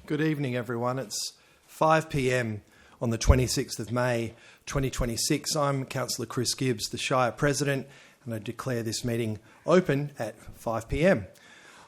Good evening, everyone. It's 5 p.m. on the 26th of May 2026. I'm Councillor Chris Gibbs, the Shire President, and I declare this meeting open at 5 p.m.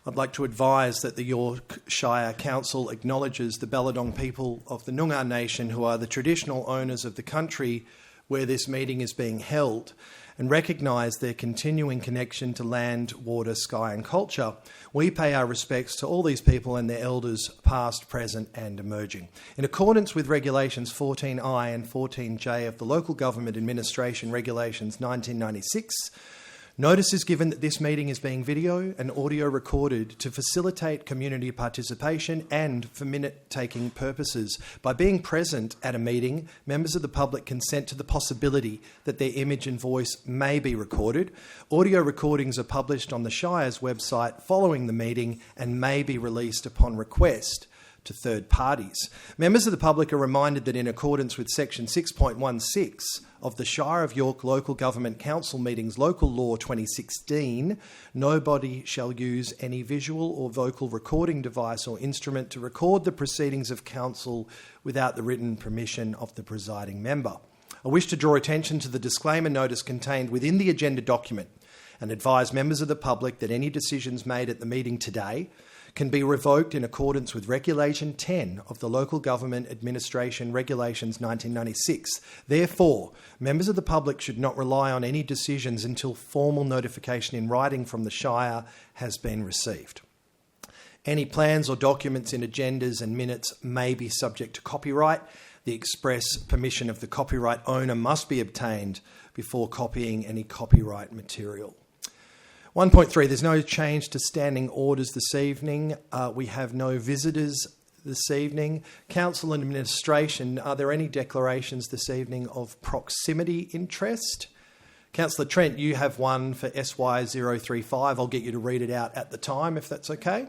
I'd like to advise that the York Shire Council acknowledges the Balladong people of the Noongar Nation, who are the traditional owners of the country where this meeting is being held, and recognise their continuing connection to land, water, sky and culture. We pay our respects to all these people and their elders, past, present and emerging. In accordance with Regulations 14I and 14J of the Local Government Administration Regulations 1996, notice is given that this meeting is being video and audio recorded to facilitate community participation and for minute-taking purposes. By being present at a meeting, members of the public consent to the possibility that their image and voice may be recorded. Audio recordings are published on the Shire's website following the meeting and may be released upon request to third parties. Members of the public are reminded that in accordance with Section 6.16 of the Shire of York Local Government Council Meetings Local Law 2016, nobody shall use any visual or vocal recording device or instrument to record the proceedings of council without the written permission of the presiding member. I wish to draw attention to the disclaimer notice contained within the agenda document and advise members of the public that any decisions made at the meeting today can be revoked in accordance with Regulation 10 of the Local Government Administration Regulations 1996. Therefore, members of the public should not rely on any decisions until formal notification in writing from the Shire has been received. Any plans or documents in agendas and minutes may be subject to copyright. The express permission of the copyright owner must be obtained before copying any copyright material. 1.3, there's no change to standing orders this evening. We have no visitors this evening. Council and Administration, are there any declarations this evening of proximity interest? Councillor Trent, you have one for SY035. I'll get you to read it out at the time, if that's okay.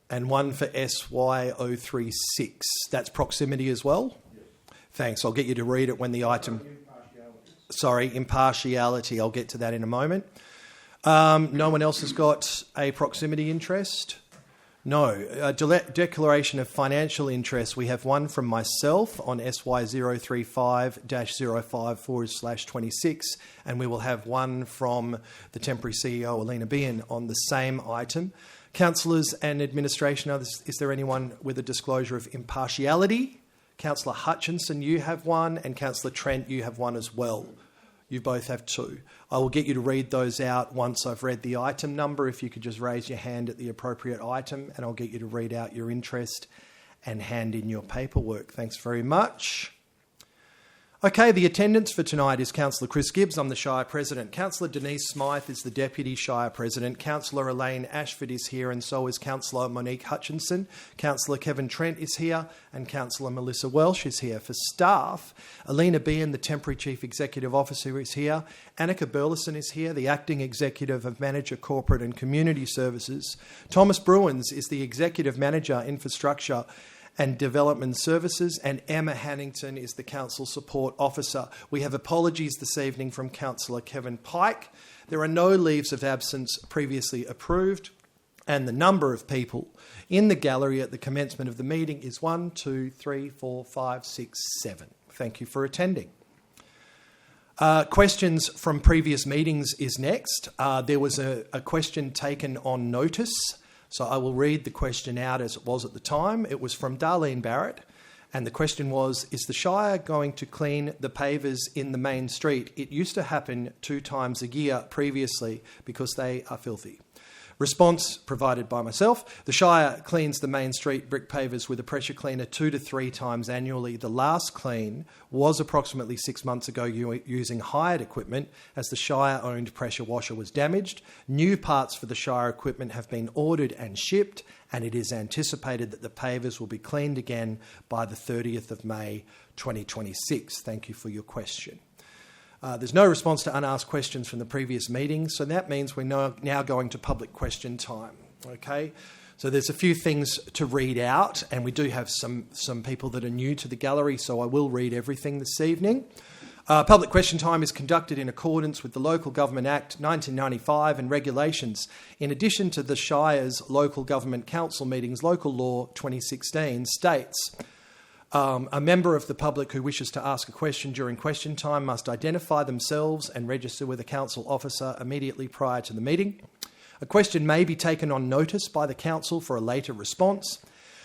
And one for SY036. That's proximity as well? Yes. Thanks. I'll get you to read it when the item... Impartiality. I'll get to that in a moment. No one else has got a proximity interest? No. A declaration of financial interest. We have one from myself on SY035-05/26, and we will have one from the Temporary CEO, Alina Behan, on the same item. Councillors and Administration, is there anyone with a disclosure of impartiality? Councillor Hutchinson, you have one, and Councillor Trent, you have one as well. You both have two. I will get you to read those out once I've read the item number. If you could just raise your hand at the appropriate item, and I'll get you to read out your interest and hand in your paperwork. Thanks very much. Okay, the attendance for tonight is Councillor Chris Gibbs. I'm the Shire President. Councillor Denise Smythe is the Deputy Shire President. Councillor Elaine Ashford is here, and so is Councillor Monique Hutchinson. Councillor Kevin Trent is here, and Councillor Melissa Welsh is here. For staff, Alina Behan, the Temporary Chief Executive Officer, is here. Annika Burleson is here, the Acting Executive of Manager Corporate and Community Services. Thomas Bruins is the Executive Manager Infrastructure and Development Services, and Emma Hannington is the Council Support Officer. We have apologies this evening from Councillor Kevin Pike. There are no leaves of absence previously approved, and the number of people in the gallery at the commencement of the meeting is 1, 2, 3, 4, 5, 6, 7. Thank you for attending. Questions from previous meetings is next. There was a question taken on notice, so I will read the question out as it was at the time. It was from Darlene Barrett, and the question was, is the Shire going to clean the pavers in the main street? It used to happen 2 times a year previously because they are filthy. Response provided by myself. The Shire cleans the main street brick pavers with a pressure cleaner 2 to 3 times annually. The last clean was approximately 6 months ago using hired equipment as the Shire-owned pressure washer was damaged. New parts for the Shire equipment have been ordered and shipped, and it is anticipated that the pavers will be cleaned again by the 30th of May 2026. Thank you for your question. There's no response to unasked questions from the previous meeting, so that means we're now going to public question time. Okay, so there's a few things to read out, and we do have some people that are new to the gallery, so I will read everything this evening. Public question time is conducted in accordance with the Local Government Act 1995 and regulations. In addition to the Shire's Local Government Council meetings, Local Law 2016 states a member of the public who wishes to ask a question during question time must identify themselves and register with a council officer immediately prior to the meeting. A question may be taken on notice by the council for a later response.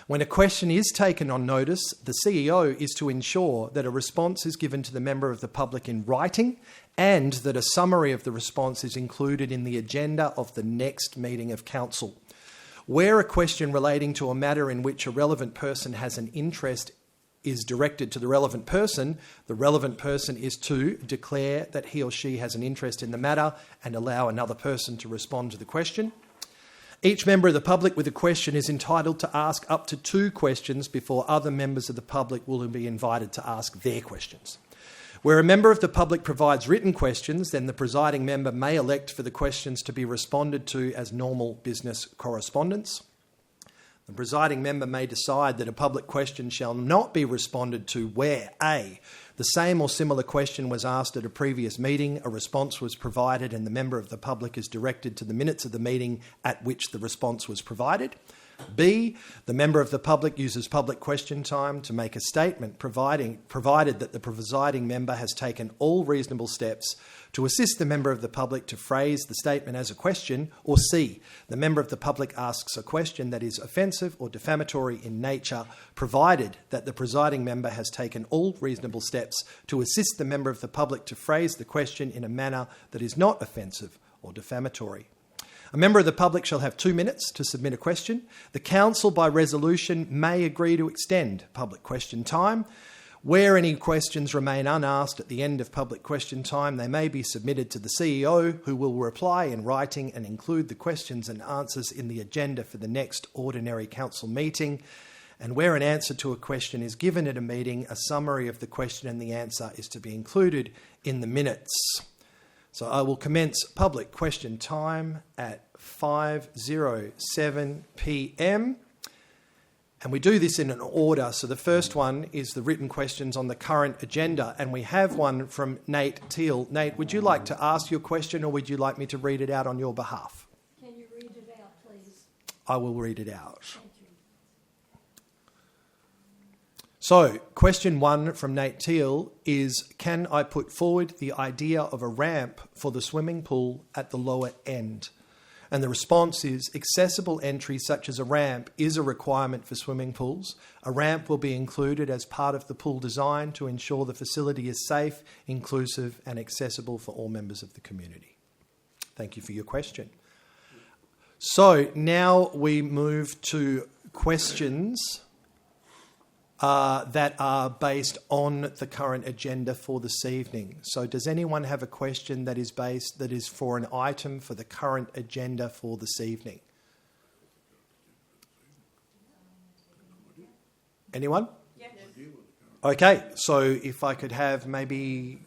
When a question is taken on notice, the CEO is to ensure that a response is given to the member of the public in writing and that a summary of the response is included in the agenda of the next meeting of council. Where a question relating to a matter in which a relevant person has an interest is directed to the relevant person is to declare that he or she has an interest in the matter and allow another person to respond to the question. Each member of the public with a question is entitled to ask up to 2 questions before other members of the public will be invited to ask their questions. Where a member of the public provides written questions, then the presiding member may elect for the questions to be responded to as normal business correspondence. The presiding member may decide that a public question shall not be responded to where A, the same or similar question was asked at a previous meeting, a response was provided and the member of the public is directed to the minutes of the meeting at which the response was provided. B, the member of the public uses public question time to make a statement provided that the presiding member has taken all reasonable steps to assist the member of the public to phrase the statement as a question, or C, the member of the public asks a question that is offensive or defamatory in nature, provided that the presiding member has taken all reasonable steps to assist the member of the public to phrase the question in a manner that is not offensive or defamatory. A member of the public shall have 2 minutes to submit a question. The council, by resolution, may agree to extend public question time. Where any questions remain unasked at the end of public question time, they may be submitted to the CEO, who will reply in writing and include the questions and answers in the agenda for the next ordinary council meeting. And where an answer to a question is given at a meeting, a summary of the question and the answer is to be included in the minutes. So I will commence public question time at 5:07 p.m. And we do this in an order. So the first one is the written questions on the current agenda. And we have one from Nate Teal. Nate, would you like to ask your question or would you like me to read it out on your behalf? Can you read it out, please? I will read it out. Thank you. So, question 1 from Nate Teal is, can I put forward the idea of a ramp for the swimming pool at the lower end? And the response is, accessible entry such as a ramp is a requirement for swimming pools. A ramp will be included as part of the pool design to ensure the facility is safe, inclusive and accessible for all members of the community. Thank you for your question. So now we move to questions that are based on the current agenda for this evening. So does anyone have a question that is for an item for the current agenda for this evening? Anyone? Yes. Okay, so if I could have maybe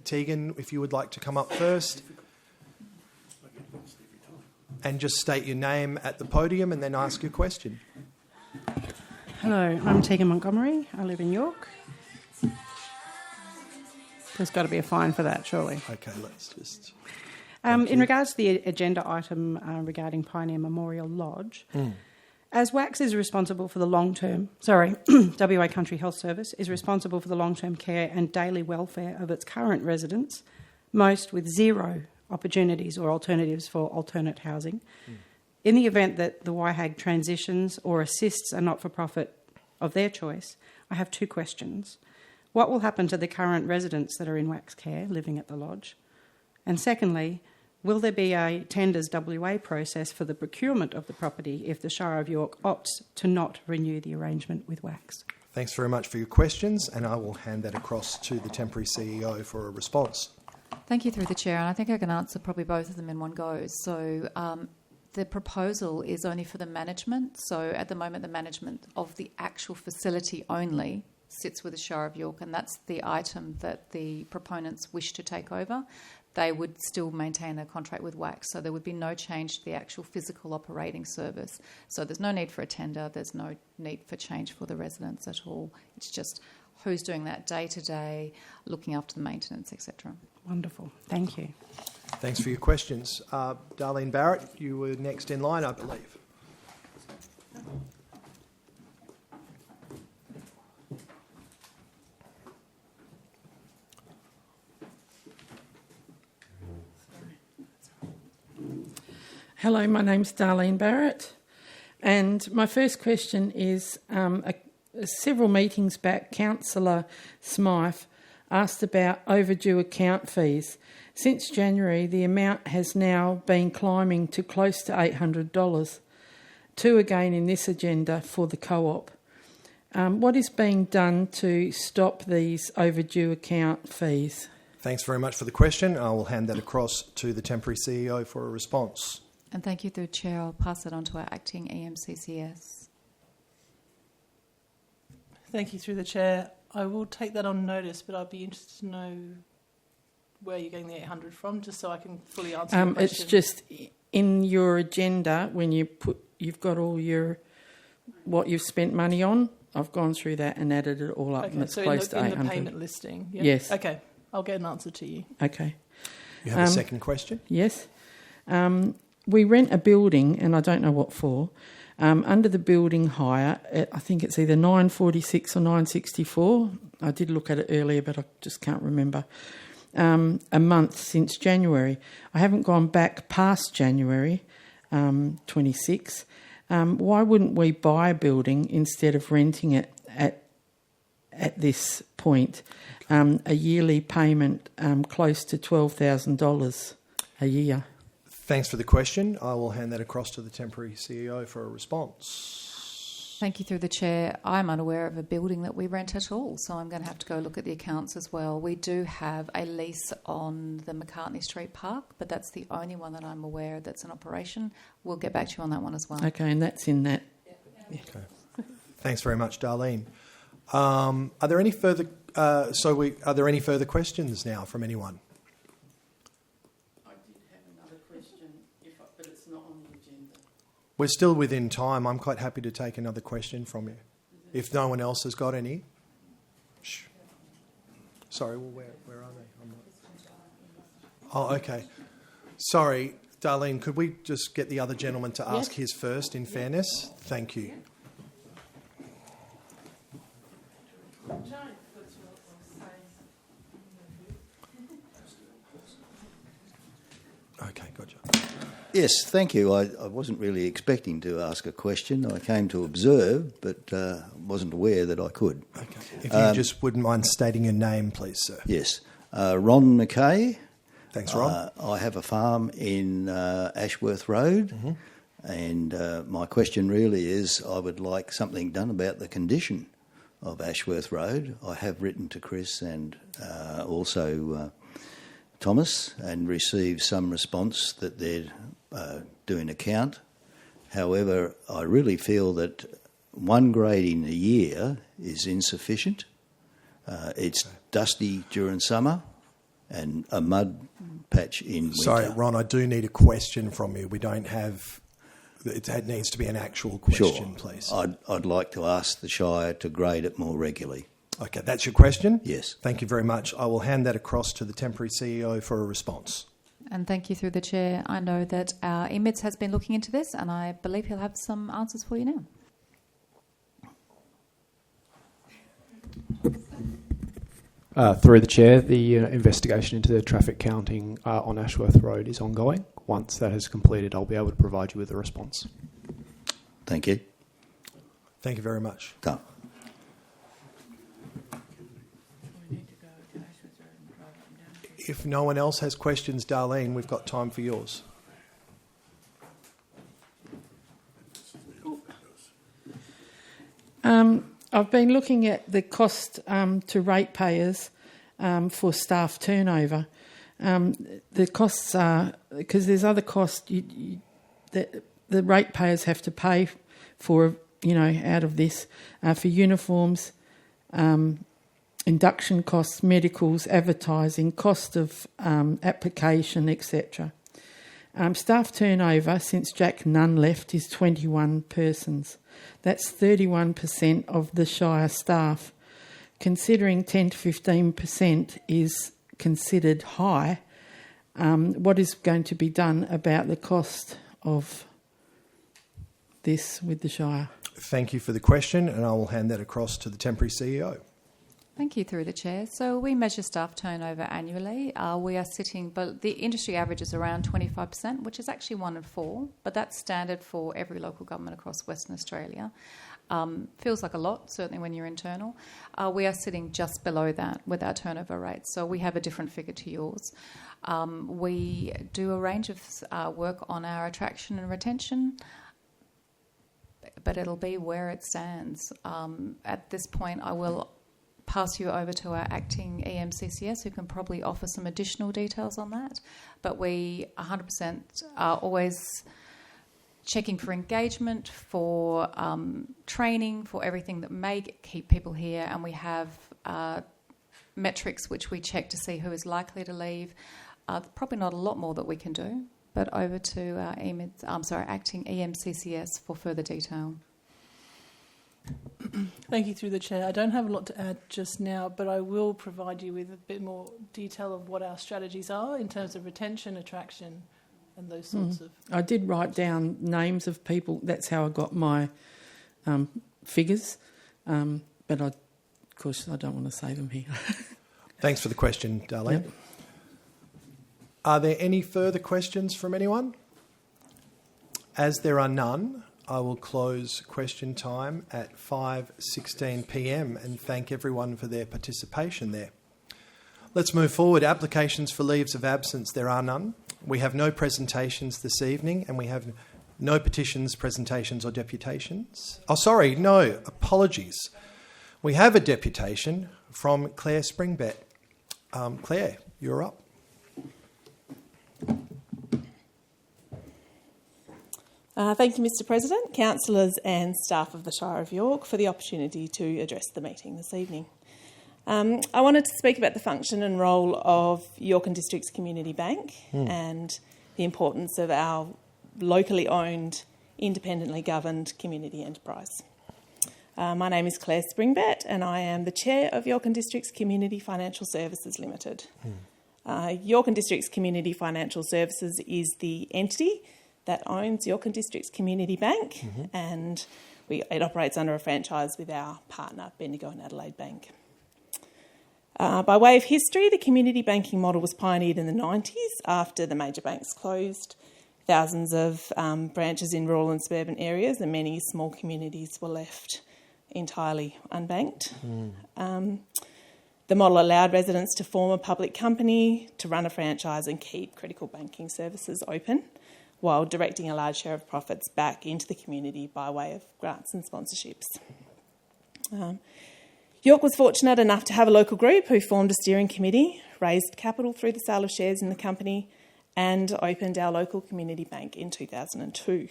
Tegan, if you would like to come up first and just state your name at the podium and then ask your question. Hello, I'm Tegan Montgomery. I live in York. There's got to be a fine for that, surely. Okay, let's just... in regards to the agenda item regarding Pioneer Memorial Lodge, as WACS is responsible for the long-term... WA Country Health Service is responsible for the long-term care and daily welfare of its current residents, most with zero opportunities or alternatives for alternate housing. In the event that the YHAG transitions or assists a not-for-profit of their choice, I have 2 questions. What will happen to the current residents that are in WACS care living at the lodge? And secondly, will there be a tenders WA process for the procurement of the property if the Shire of York opts to not renew the arrangement with WACS? Thanks very much for your questions, and I will hand that across to the temporary CEO for a response. Thank you, through the Chair, and I think I can answer probably both of them in one go. So the proposal is only for the management. So at the moment, the management of the actual facility only sits with the Shire of York, and that's the item that the proponents wish to take over. They would still maintain their contract with WACS, so there would be no change to the actual physical operating service. So there's no need for a tender, there's no need for change for the residents at all. It's just who's doing that day to day, looking after the maintenance, etc. Wonderful. Thank you. Thanks for your questions. Darlene Barrett, you were next in line, I believe. Hello, my name's Darlene Barrett, and my first question is, several meetings back, Councillor Smythe asked about overdue account fees. Since January, the amount has now been climbing to close to $800, two again in this agenda for the co-op. What is being done to stop these overdue account fees? Thanks very much for the question. I will hand that across to the temporary CEO for a response. And thank you, through Chair. I'll pass it on to our acting EMCCS. Thank you, through the Chair. I will take that on notice, but I'd be interested to know where you're getting the 800 from, just so I can fully answer your question. It's just in your agenda when you've got all what you've spent money on. I've gone through that and added it all up, and it's so close to 800. in the payment listing? Yeah? Yes. Okay, I'll get an answer to you. Okay. You have a second question? Yes. We rent a building, and I don't know what for. Under the building hire, I think it's either 946 or 964. I did look at it earlier, but I just can't remember. A month since January. I haven't gone back past January 26. Why wouldn't we buy a building instead of renting it at this point? A yearly payment close to $12,000 a year. Thanks for the question. I will hand that across to the temporary CEO for a response. Thank you, through the Chair. I'm unaware of a building that we rent at all, so I'm going to have to go look at the accounts as well. We do have a lease on the McCartney Street Park, but that's the only one that I'm aware that's in operation. We'll get back to you on that one as well. Okay, and that's in that. Yeah. Okay. Thanks very much, Darlene. Are there any further? Are there any further questions now from anyone? We're still within time. I'm quite happy to take another question from you. If no one else has got any. Shh. Sorry, well, where are they? Oh, okay. Sorry, Darlene, could we just get the other gentleman to ask his first, in fairness? Thank you. Okay, gotcha. Yes, thank you. I wasn't really expecting to ask a question. I came to observe, but wasn't aware that I could. Okay. If you just wouldn't mind stating your name, please, sir. Yes. Ron McKay. Thanks, Ron. I have a farm in Ashworth Road, and my question really is I would like something done about the condition of Ashworth Road. I have written to Chris and also Thomas and received some response that they're doing a count. However, I really feel that one grading a year is insufficient. It's dusty during summer and a mud patch in winter. Sorry, Ron, I do need a question from you. We don't have... It needs to be an actual question, please. I'd like to ask the Shire to grade it more regularly. Okay, that's your question? Yes. Thank you very much. I will hand that across to the temporary CEO for a response. And thank you, through the Chair. I know that our EMITS has been looking into this, and I believe he'll have some answers for you now. Through the Chair, the investigation into the traffic counting on Ashworth Road is ongoing. Once that is completed, I'll be able to provide you with a response. Thank you. Thank you very much. Done. If no one else has questions, Darlene, we've got time for yours. I've been looking at the cost to ratepayers for staff turnover. The costs are, because there's other costs that the ratepayers have to pay for, out of this, for uniforms, induction costs, medicals, advertising, cost of application, etc. Staff turnover since Jack Nunn left is 21 persons. That's 31% of the Shire staff. considering 10 to 15% is considered high, what is going to be done about the cost of this with the Shire? Thank you for the question, and I will hand that across to the temporary CEO. Thank you, through the chair. So we measure staff turnover annually. We are sitting, but the industry average is around 25%, which is actually 1 in 4, but that's standard for every local government across Western Australia. Feels like a lot, certainly when you're internal. We are sitting just below that with our turnover rates, so we have a different figure to yours. We do a range of work on our attraction and retention, but it'll be where it stands. At this point, I will pass you over to our acting EMCCS, who can probably offer some additional details on that. But we 100% are always checking for engagement, for training, for everything that may keep people here, and we have metrics which we check to see who is likely to leave. Probably not a lot more that we can do, but over to acting EMCCS for further detail. Thank you, through the chair. I don't have a lot to add just now, but I will provide you with a bit more detail of what our strategies are in terms of retention, attraction, and those sorts of... I did write down names of people. That's how I got my figures, but of course I don't want to say them here. Thanks for the question, Darlene. Yep. Are there any further questions from anyone? As there are none, I will close question time at 5:16 p.m. and thank everyone for their participation there. Let's move forward. Applications for leaves of absence, there are none. We have no presentations this evening, and we have no petitions, presentations or deputations. Apologies. We have a deputation from Claire Springbett. Claire, you're up. Thank you, Mr. President, councillors and staff of the Shire of York for the opportunity to address the meeting this evening. I wanted to speak about the function and role of York and Districts Community Bank and the importance of our locally owned, independently governed community enterprise. My name is Claire Springbett and I am the Chair of York and Districts Community Financial Services Limited. York and Districts Community Financial Services is the entity that owns York and Districts Community Bank, and it operates under a franchise with our partner, Bendigo and Adelaide Bank. By way of history, the community banking model was pioneered in the 90s after the major banks closed. Thousands of branches in rural and suburban areas, and many small communities were left entirely unbanked. The model allowed residents to form a public company, to run a franchise and keep critical banking services open, while directing a large share of profits back into the community by way of grants and sponsorships. York was fortunate enough to have a local group who formed a steering committee, raised capital through the sale of shares in the company, and opened our local community bank in 2002.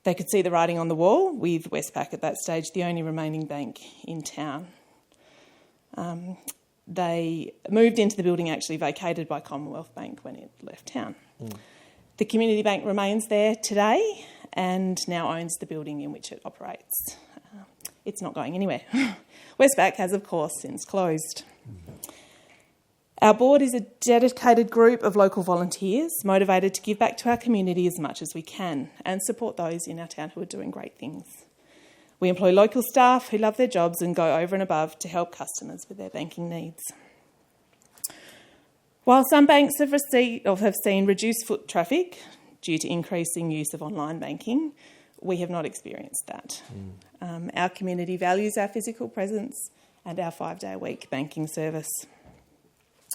They could see the writing on the wall, with Westpac at that stage the only remaining bank in town. They moved into the building actually vacated by Commonwealth Bank when it left town. The community bank remains there today and now owns the building in which it operates. It's not going anywhere. Westpac has, of course, since closed. Our board is a dedicated group of local volunteers motivated to give back to our community as much as we can and support those in our town who are doing great things. We employ local staff who love their jobs and go over and above to help customers with their banking needs. While some banks have seen reduced foot traffic due to increasing use of online banking, we have not experienced that. Our community values our physical presence and our 5-day-a-week banking service.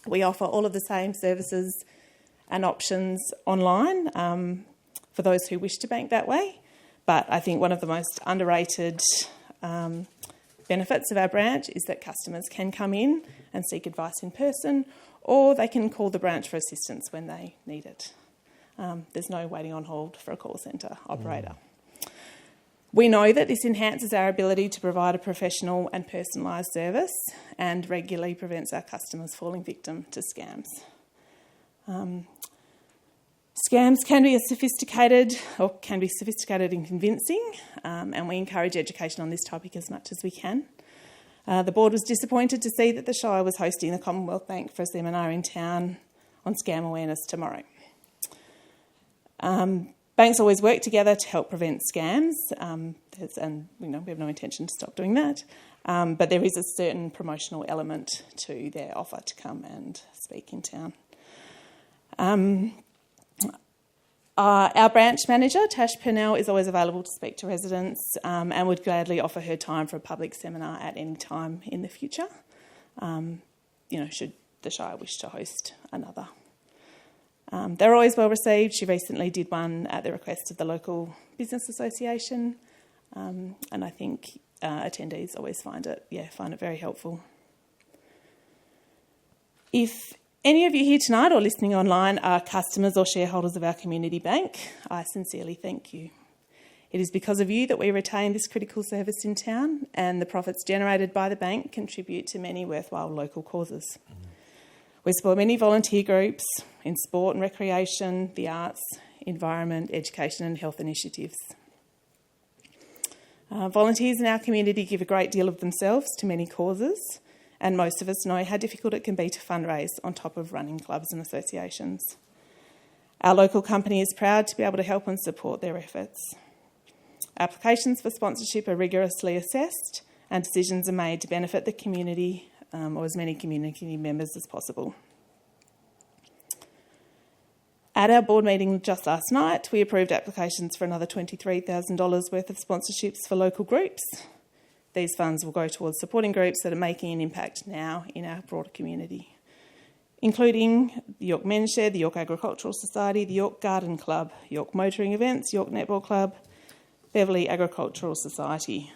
We offer all of the same services and options online for those who wish to bank that way, but I think one of the most underrated benefits of our branch is that customers can come in and seek advice in person, or they can call the branch for assistance when they need it. There's no waiting on hold for a call centre operator. We know that this enhances our ability to provide a professional and personalised service and regularly prevents our customers falling victim to scams. Scams can be sophisticated and convincing, and we encourage education on this topic as much as we can. The board was disappointed to see that the Shire was hosting the Commonwealth Bank for a seminar in town on scam awareness tomorrow. Banks always work together to help prevent scams, and we have no intention to stop doing that. But there is a certain promotional element to their offer to come and speak in town. Our branch manager, Tash Purnell, is always available to speak to residents and would gladly offer her time for a public seminar at any time in the future, should the Shire wish to host another. They're always well received. She recently did one at the request of the local business association, and I think attendees always find it very helpful. If any of you here tonight or listening online are customers or shareholders of our community bank, I sincerely thank you. It is because of you that we retain this critical service in town, and the profits generated by the bank contribute to many worthwhile local causes. We support many volunteer groups in sport and recreation, the arts, environment, education and health initiatives. Volunteers in our community give a great deal of themselves to many causes, and most of us know how difficult it can be to fundraise on top of running clubs and associations. Our local company is proud to be able to help and support their efforts. Applications for sponsorship are rigorously assessed and decisions are made to benefit the community or as many community members as possible. At our board meeting just last night, we approved applications for another $23,000 worth of sponsorships for local groups. These funds will go towards supporting groups that are making an impact now in our broader community, including the York Men's Shed, the York Agricultural Society, the York Garden Club, York Motoring Events, York Netball Club, Beverley Agricultural Society.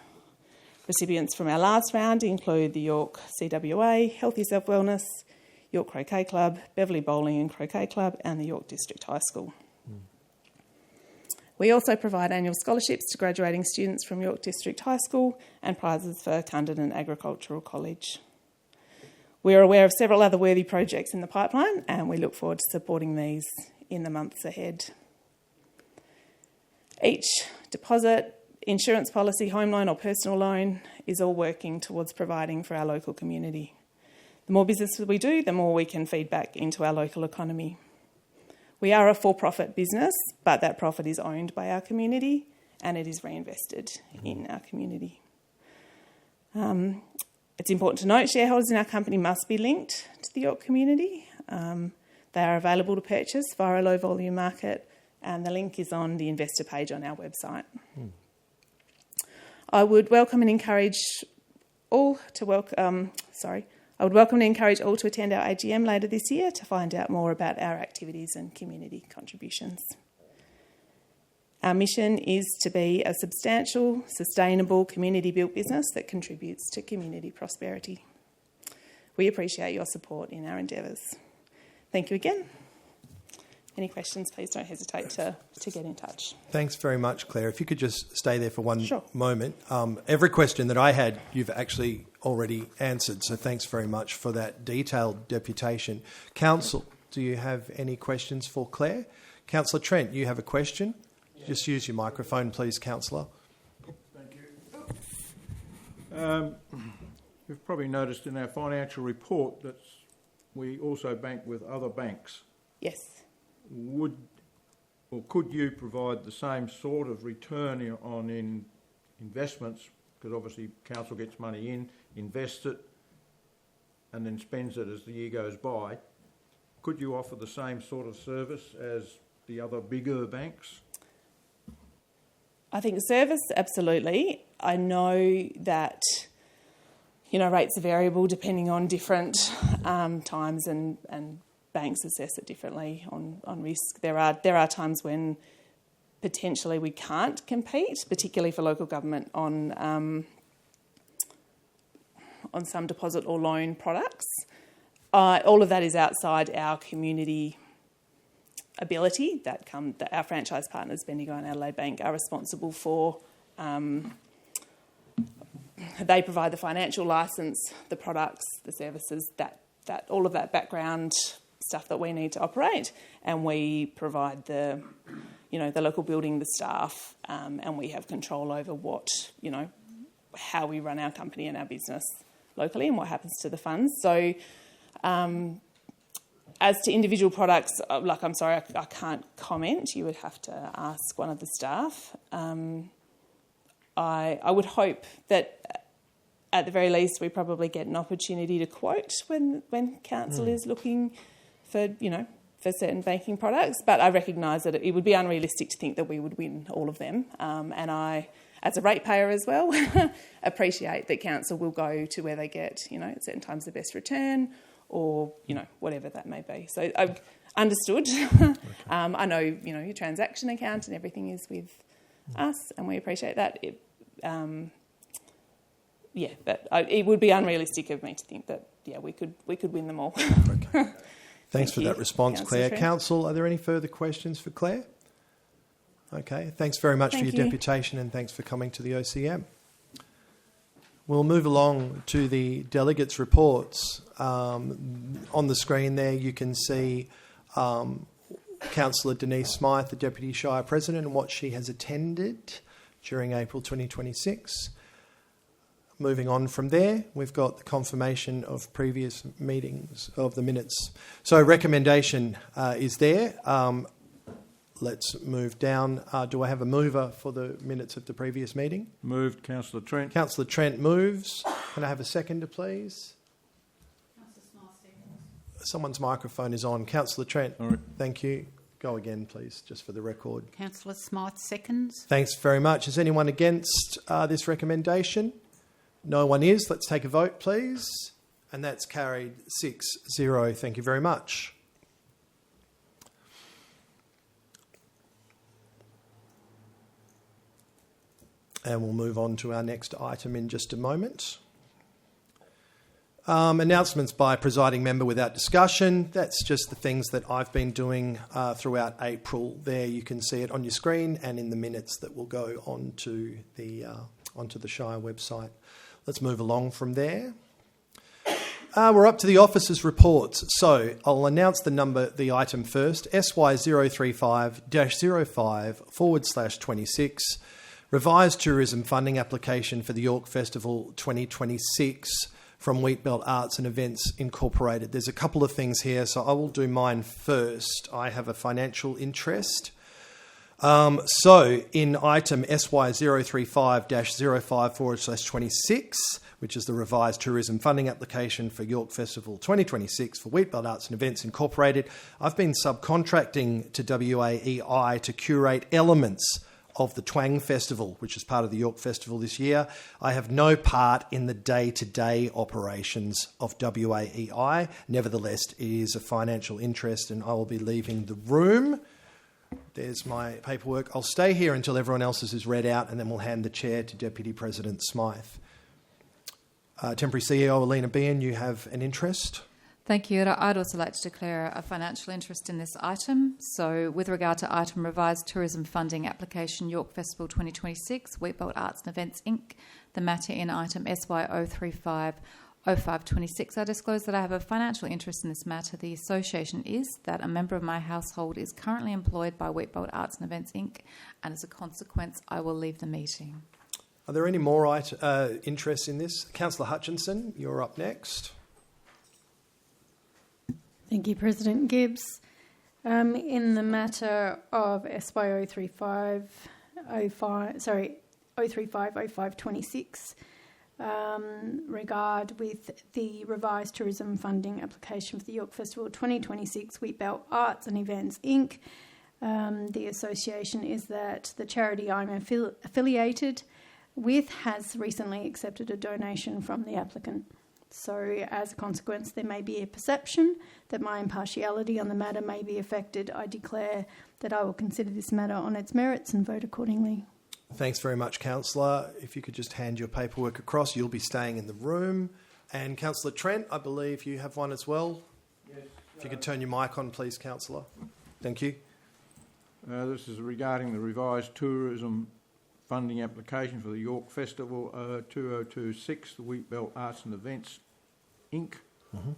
Recipients from our last round include the York CWA, Healthy Self Wellness, York Croquet Club, Beverley Bowling and Croquet Club, and the York District High School. We also provide annual scholarships to graduating students from York District High School and prizes for Cunderdin Agricultural College. We are aware of several other worthy projects in the pipeline, and we look forward to supporting these in the months ahead. Each deposit, insurance policy, home loan or personal loan is all working towards providing for our local community. The more business we do, the more we can feed back into our local economy. We are a for-profit business, but that profit is owned by our community and it is reinvested in our community. It's important to note shareholders in our company must be linked to the York community. They are available to purchase via a low-volume market, and the link is on the investor page on our website. I would welcome and encourage all to attend our AGM later this year to find out more about our activities and community contributions. Our mission is to be a substantial, sustainable, community-built business that contributes to community prosperity. We appreciate your support in our endeavours. Thank you again. Any questions, please don't hesitate to get in touch. Thanks very much, Claire. If you could just stay there for one Sure. moment. Every question that I had, you've actually already answered, so thanks very much for that detailed deputation. Council, do you have any questions for Claire? Councillor Trent, you have a question? Yeah. Just use your microphone, please, Councillor. Thank you. You've probably noticed in our financial report that we also bank with other banks. Yes. Could you provide the same sort of return on investments? Because obviously council gets money in, invests it, and then spends it as the year goes by. Could you offer the same sort of service as the other bigger banks? I think service, absolutely. I know that rates are variable depending on different times and banks assess it differently on risk. There are times when potentially we can't compete, particularly for local government on some deposit or loan products. All of that is outside our community ability. That our franchise partners, Bendigo and Adelaide Bank, are responsible for. They provide the financial licence, the products, the services, that all of that background stuff that we need to operate, and we provide the local building, the staff, and we have control over how we run our company and our business locally and what happens to the funds. So as to individual products, I'm sorry, I can't comment. You would have to ask one of the staff. I would hope that at the very least we probably get an opportunity to quote when council is looking for, for certain banking products. But I recognise that it would be unrealistic to think that we would win all of them. And I, as a ratepayer as well, appreciate that council will go to where they get, at certain times the best return, or, whatever that may be. So I've understood. I know, your transaction account and everything is with us, and we appreciate that. But it would be unrealistic of me to think that, we could win them all. Okay. Thanks for that response, Claire. Council, are there any further questions for Claire? Okay, thanks very much for your deputation, and thanks for coming to the OCM. We'll move along to the delegates' reports. On the screen there you can see Councillor Denise Smythe, the Deputy Shire President, and what she has attended during April 2026. Moving on from there, we've got the confirmation of previous meetings of the minutes. So recommendation is there. Let's move down. Do I have a mover for the minutes of the previous meeting? Moved, Councillor Trent. Councillor Trent moves. Can I have a seconder, please? Someone's microphone is on. Councillor Trent, thank you. Go again, please, just for the record. Councillor Smythe seconds. Thanks very much. Is anyone against this recommendation? No one is. Let's take a vote, please. And that's carried 6-0. Thank you very much. And we'll move on to our next item in just a moment. Announcements by presiding member without discussion. That's just the things that I've been doing throughout April. There you can see it on your screen and in the minutes that will go onto the Shire website. Let's move along from there. We're up to the officers' reports. So I'll announce the item first. SY035-05/26. Revised tourism funding application for the York Festival 2026 from Wheatbelt Arts and Events Incorporated. There's a couple of things here, so I will do mine first. I have a financial interest. So in item SY035-05/26, which is the revised tourism funding application for York Festival 2026 for Wheatbelt Arts and Events Incorporated, I've been subcontracting to WAEI to curate elements of the Twang Festival, which is part of the York Festival this year. I have no part in the day-to-day operations of WAEI. Nevertheless, it is a financial interest, and I will be leaving the room. There's my paperwork. I'll stay here until everyone else's is read out, and then we'll hand the chair to Deputy President Smythe. Temporary CEO Alina Behan, you have an interest? Thank you. I'd also like to declare a financial interest in this item. So with regard to item revised tourism funding application York Festival 2026, Wheatbelt Arts and Events Inc., the matter in item SY035-0526, I disclose that I have a financial interest in this matter. The association is that a member of my household is currently employed by Wheatbelt Arts and Events Inc., and as a consequence, I will leave the meeting. Are there any more interests in this? Councillor Hutchinson, you're up next. Thank you, President Gibbs. In the matter of SY035-0526, regard with the revised tourism funding application for the York Festival 2026 Wheatbelt Arts and Events Inc. The association is that the charity I'm affiliated with has recently accepted a donation from the applicant. So as a consequence, there may be a perception that my impartiality on the matter may be affected. I declare that I will consider this matter on its merits and vote accordingly. Thanks very much, Councillor. If you could just hand your paperwork across, you'll be staying in the room. And Councillor Trent, I believe you have one as well. Yes. If you could turn your mic on, please, Councillor. Thank you. This is regarding the revised tourism funding application for the York Festival 2026, the Wheatbelt Arts and Events Inc. Mm-hmm.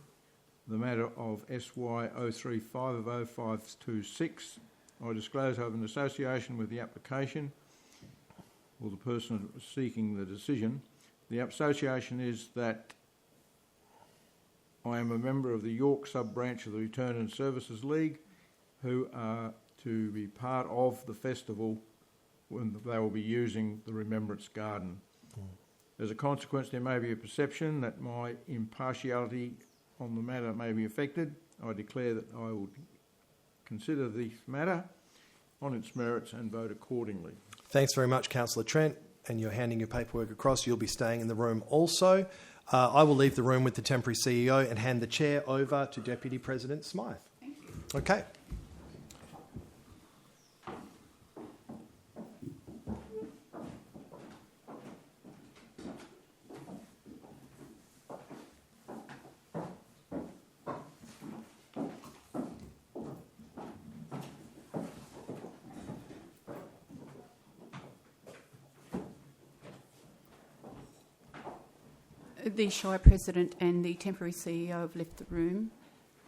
The matter of SY035-0526. I disclose I have an association with the application or the person seeking the decision. The association is that I am a member of the York sub-branch of the Return and Services League, who are to be part of the festival when they will be using the Remembrance Garden. As a consequence, there may be a perception that my impartiality on the matter may be affected. I declare that I will consider this matter on its merits and vote accordingly. Thanks very much, Councillor Trent, and you're handing your paperwork across. You'll be staying in the room also. I will leave the room with the temporary CEO and hand the chair over to Deputy President Smythe. Thank you. Okay. The Shire President and the temporary CEO have left the room.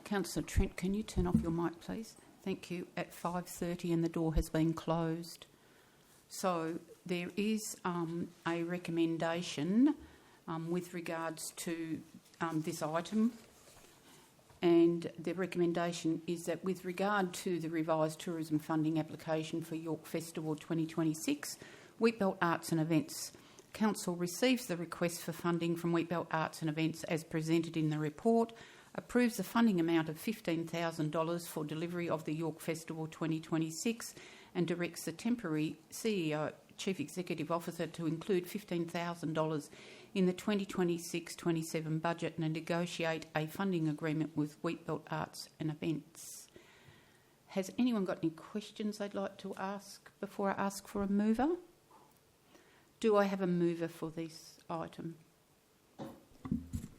Councillor Trent, can you turn off your mic, please? Thank you. At 5:30 and the door has been closed. So there is a recommendation with regards to this item, and the recommendation is that with regard to the revised tourism funding application for York Festival 2026, Wheatbelt Arts and Events Council receives the request for funding from Wheatbelt Arts and Events as presented in the report, approves the funding amount of $15,000 for delivery of the York Festival 2026 and directs the temporary CEO, Chief Executive Officer, to include $15,000 in the 2026-27 budget and negotiate a funding agreement with Wheatbelt Arts and Events. Has anyone got any questions they'd like to ask before I ask for a mover? Do I have a mover for this item?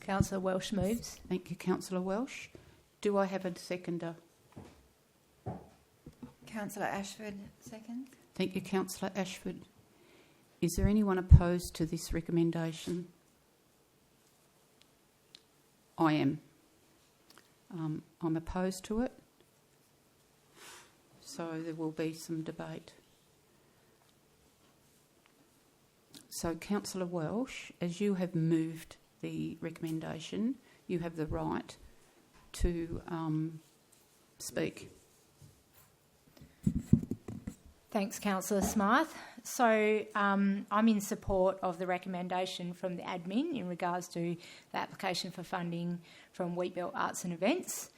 Councillor Welsh moves. Thank you, Councillor Welsh. Do I have a seconder? Councillor Ashford seconds. Thank you, Councillor Ashford. Is there anyone opposed to this recommendation? I am. I'm opposed to it. So there will be some debate. So, Councillor Welsh, as you have moved the recommendation, you have the right to speak. Thanks, Councillor Smythe. So I'm in support of the recommendation from the admin in regards to the application for funding from Wheatbelt Arts and Events.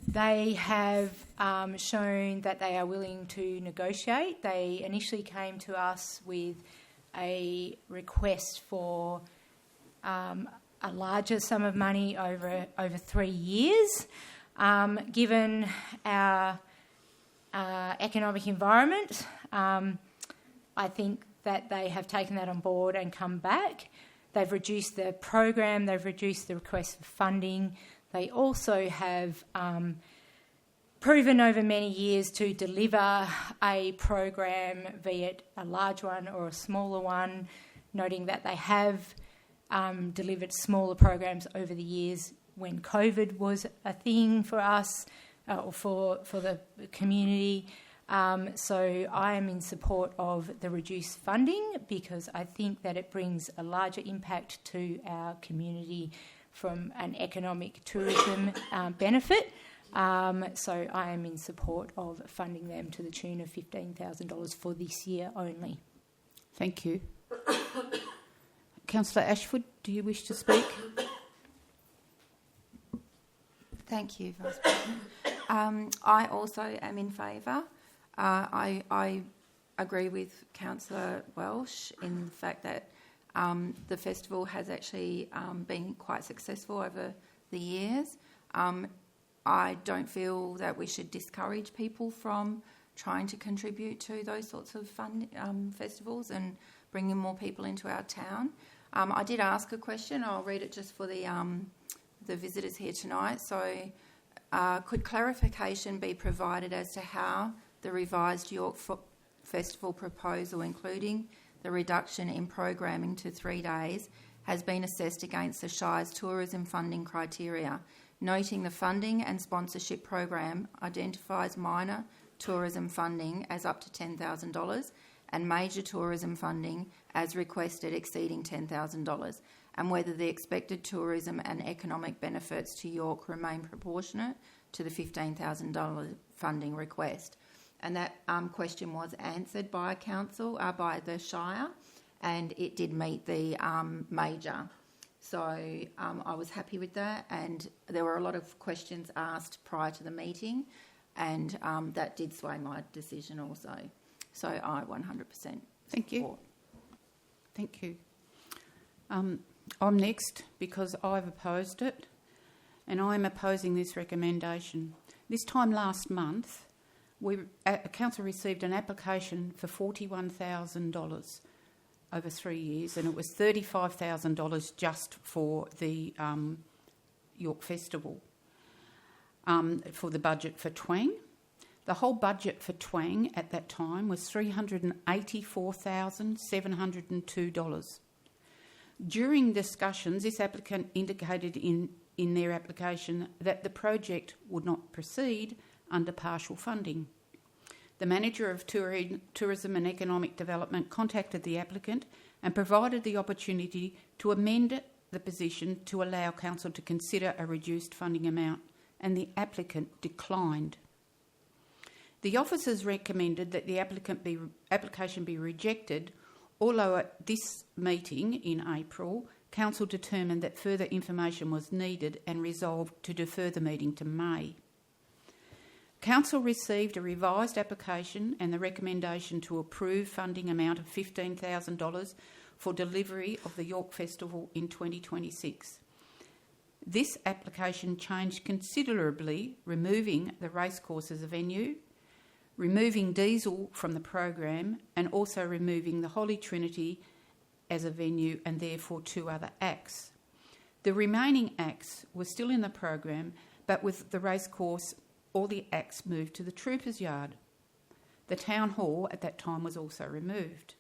They have shown that they are willing to negotiate. They initially came to us with a request for a larger sum of money over 3 years. Given our economic environment, I think that they have taken that on board and come back. They've reduced the program, they've reduced the request for funding. They also have proven over many years to deliver a program, be it a large one or a smaller one, noting that they have delivered smaller programs over the years when COVID was a thing for us or for the community. So I am in support of the reduced funding because I think that it brings a larger impact to our community from an economic tourism benefit. So I am in support of funding them to the tune of $15,000 for this year only. Thank you. Councillor Ashford, do you wish to speak? Thank you, Vice President. I also am in favour. I agree with Councillor Welsh in the fact that the festival has actually been quite successful over the years. I don't feel that we should discourage people from trying to contribute to those sorts of festivals and bringing more people into our town. I did ask a question. I'll read it just for the visitors here tonight. So, could clarification be provided as to how the revised York Festival proposal, including the reduction in programming to 3 days, has been assessed against the Shire's tourism funding criteria, noting the funding and sponsorship program identifies minor tourism funding as up to $10,000 and major tourism funding as requested exceeding $10,000, and whether the expected tourism and economic benefits to York remain proportionate to the $15,000 funding request. And that question was answered by by the Shire, and it did meet the major. So I was happy with that, and there were a lot of questions asked prior to the meeting, and that did sway my decision also. So I 100% Thank you. support. Thank you. I'm next because I've opposed it, and I'm opposing this recommendation. This time last month, Council received an application for $41,000 over 3 years, and it was $35,000 just for the York Festival, for the budget for Twang. The whole budget for Twang at that time was $384,702. During discussions, this applicant indicated in their application that the project would not proceed under partial funding. The Manager of Tourism and Economic Development contacted the applicant and provided the opportunity to amend the position to allow Council to consider a reduced funding amount, and the applicant declined. The officers recommended that the application be rejected, although at this meeting in April, Council determined that further information was needed and resolved to defer the meeting to May. Council received a revised application and the recommendation to approve funding amount of $15,000 for delivery of the York Festival in 2026. This application changed considerably, removing the racecourse as a venue, removing diesel from the program, and also removing the Holy Trinity as a venue and therefore 2 other acts. The remaining acts were still in the program, but with the racecourse, all the acts moved to the Troopers' Yard. The Town Hall at that time was also removed.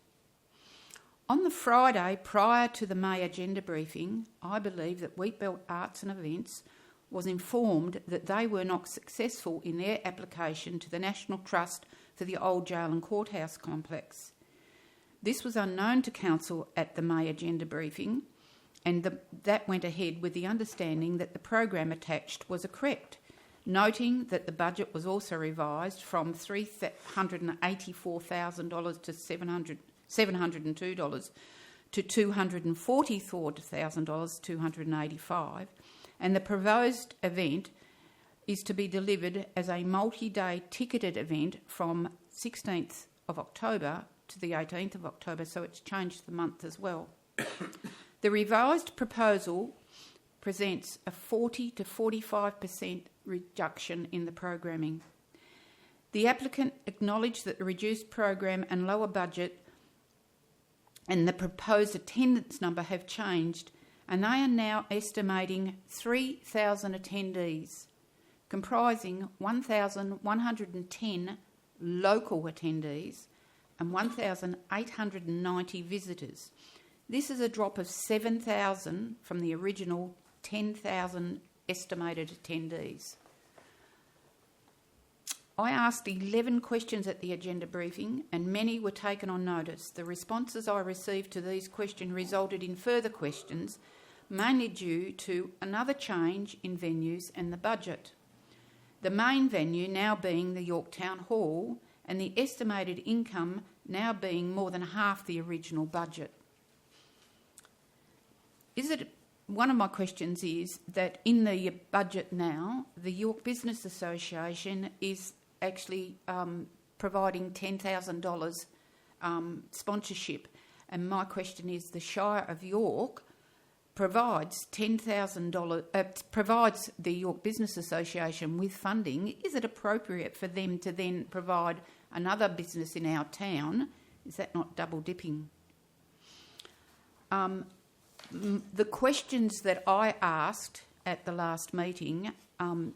On the Friday prior to the May agenda briefing, I believe that Wheatbelt Arts and Events was informed that they were not successful in their application to the National Trust for the Old Jail and Courthouse Complex. This was unknown to Council at the May agenda briefing, and that went ahead with the understanding that the program attached was correct, noting that the budget was also revised from $384,000 to $702 to $244,000, $285, and the proposed event is to be delivered as a multi-day ticketed event from 16th of October to the 18th of October, so it's changed the month as well. The revised proposal presents a 40 to 45% reduction in the programming. The applicant acknowledged that the reduced program and lower budget and the proposed attendance number have changed, and they are now estimating 3,000 attendees, comprising 1,110 local attendees and 1,890 visitors. This is a drop of 7,000 from the original 10,000 estimated attendees. I asked 11 questions at the agenda briefing, and many were taken on notice. The responses I received to these questions resulted in further questions, mainly due to another change in venues and the budget. The main venue now being the York Town Hall, and the estimated income now being more than half the original budget. One of my questions is that in the budget now, the York Business Association is actually providing $10,000 sponsorship, and my question is, the Shire of York provides $10,000, provides the York Business Association with funding. Is it appropriate for them to then provide another business in our town? Is that not double dipping? The questions that I asked at the last meeting, I'm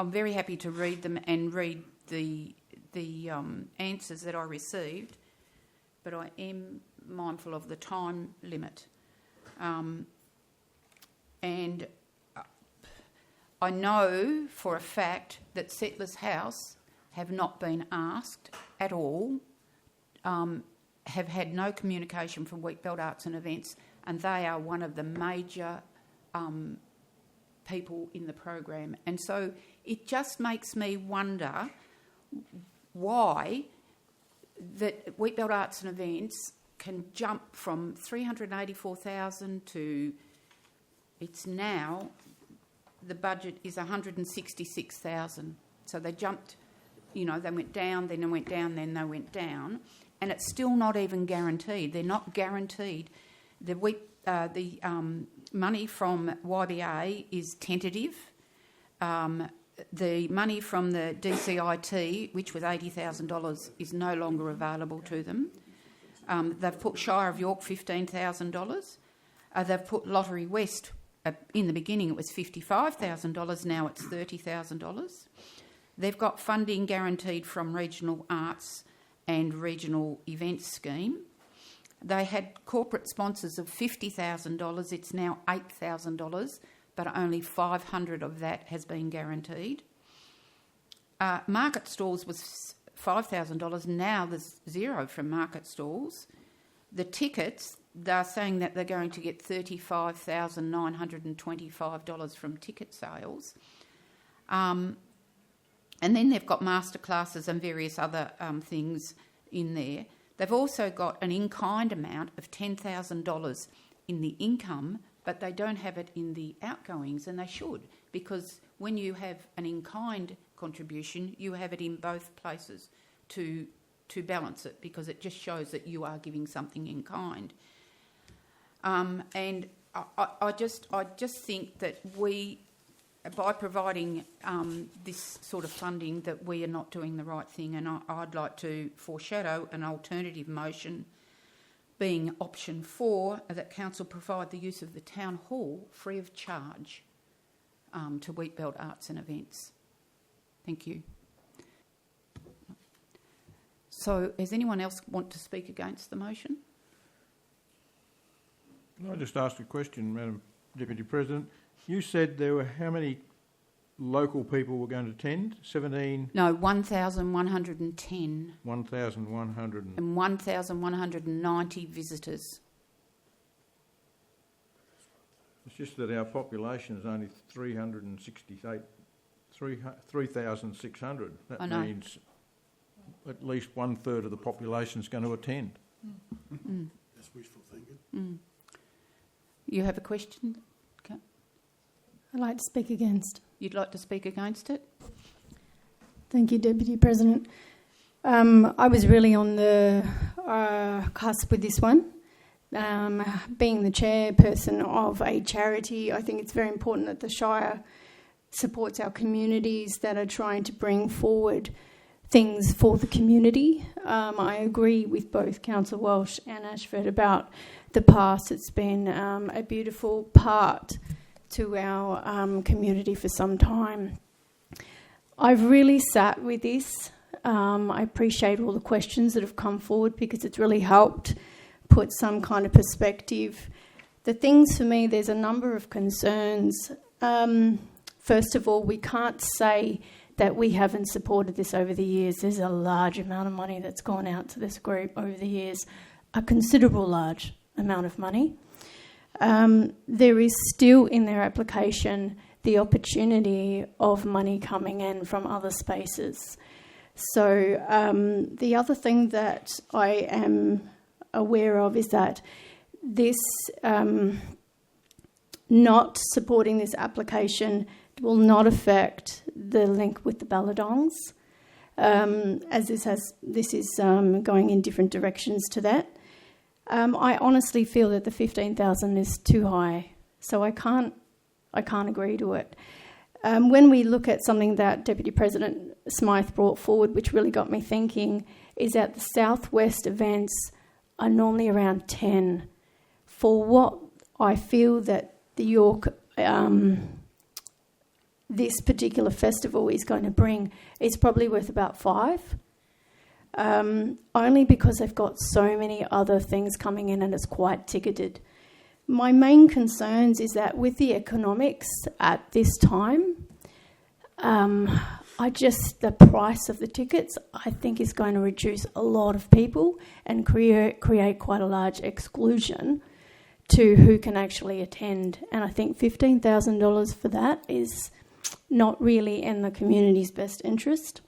very happy to read them and read the answers that I received, but I am mindful of the time limit. And I know for a fact that Settlers House have not been asked at all have had no communication from Wheatbelt Arts and Events, and they are one of the major people in the program. And so it just makes me wonder why that Wheatbelt Arts and Events can jump from $384,000 to, it's now, the budget is $166,000. So they jumped, they went down, then they went down, then they went down, and it's still not even guaranteed. They're not guaranteed. The money from YBA is tentative. The money from the DCIT, which was $80,000, is no longer available to them. They've put Shire of York $15,000. They've put Lottery West, in the beginning it was $55,000, now it's $30,000. They've got funding guaranteed from Regional Arts and Regional Events Scheme. They had corporate sponsors of $50,000, it's now $8,000, but only $500 of that has been guaranteed. Market Stalls was $5,000, now there's zero from Market Stalls. The tickets, they're saying that they're going to get $35,925 from ticket sales. And then they've got masterclasses and various other things in there. They've also got an in-kind amount of $10,000 in the income, but they don't have it in the outgoings, and they should, because when you have an in-kind contribution, you have it in both places to balance it, because it just shows that you are giving something in kind. And I just think that we, by providing this sort of funding, that we are not doing the right thing, and I'd like to foreshadow an alternative motion being option 4, that council provide the use of the town hall free of charge to Wheatbelt Arts and Events. Thank you. So does anyone else want to speak against the motion? Can I just ask a question, Madam Deputy President? You said there were how many local people were going to attend? 17? No, 1,110. 1,100. And 1,190 visitors. It's just that our population is only 3,600. That means at least 1/3 of the population is going to attend. Mm. That's wishful thinking. Mm. You have a question? Okay. I'd like to speak against. You'd like to speak against it? Thank you, Deputy President. I was really on the cusp with this one. Being the chairperson of a charity, I think it's very important that the Shire supports our communities that are trying to bring forward things for the community. I agree with both Councillor Welsh and Ashford about the past. It's been a beautiful part to our community for some time. I've really sat with this. I appreciate all the questions that have come forward, because it's really helped put some kind of perspective. The things for me, there's a number of concerns. First of all, we can't say that we haven't supported this over the years. There's a large amount of money that's gone out to this group over the years, a considerable large amount of money. There is still in their application the opportunity of money coming in from other spaces. So the other thing that I am aware of is that this not supporting this application will not affect the link with the Balladongs, as this is going in different directions to that. I honestly feel that the 15,000 is too high, so I can't agree to it. When we look at something that Deputy President Smythe brought forward, which really got me thinking, is that the Southwest events are normally around 10. For what I feel that the York, this particular festival is going to bring, it's probably worth about 5. Only because they've got so many other things coming in and it's quite ticketed. My main concerns is that with the economics at this time, the price of the tickets, I think, is going to reduce a lot of people and create quite a large exclusion to who can actually attend. And I think $15,000 for that is not really in the community's best interest.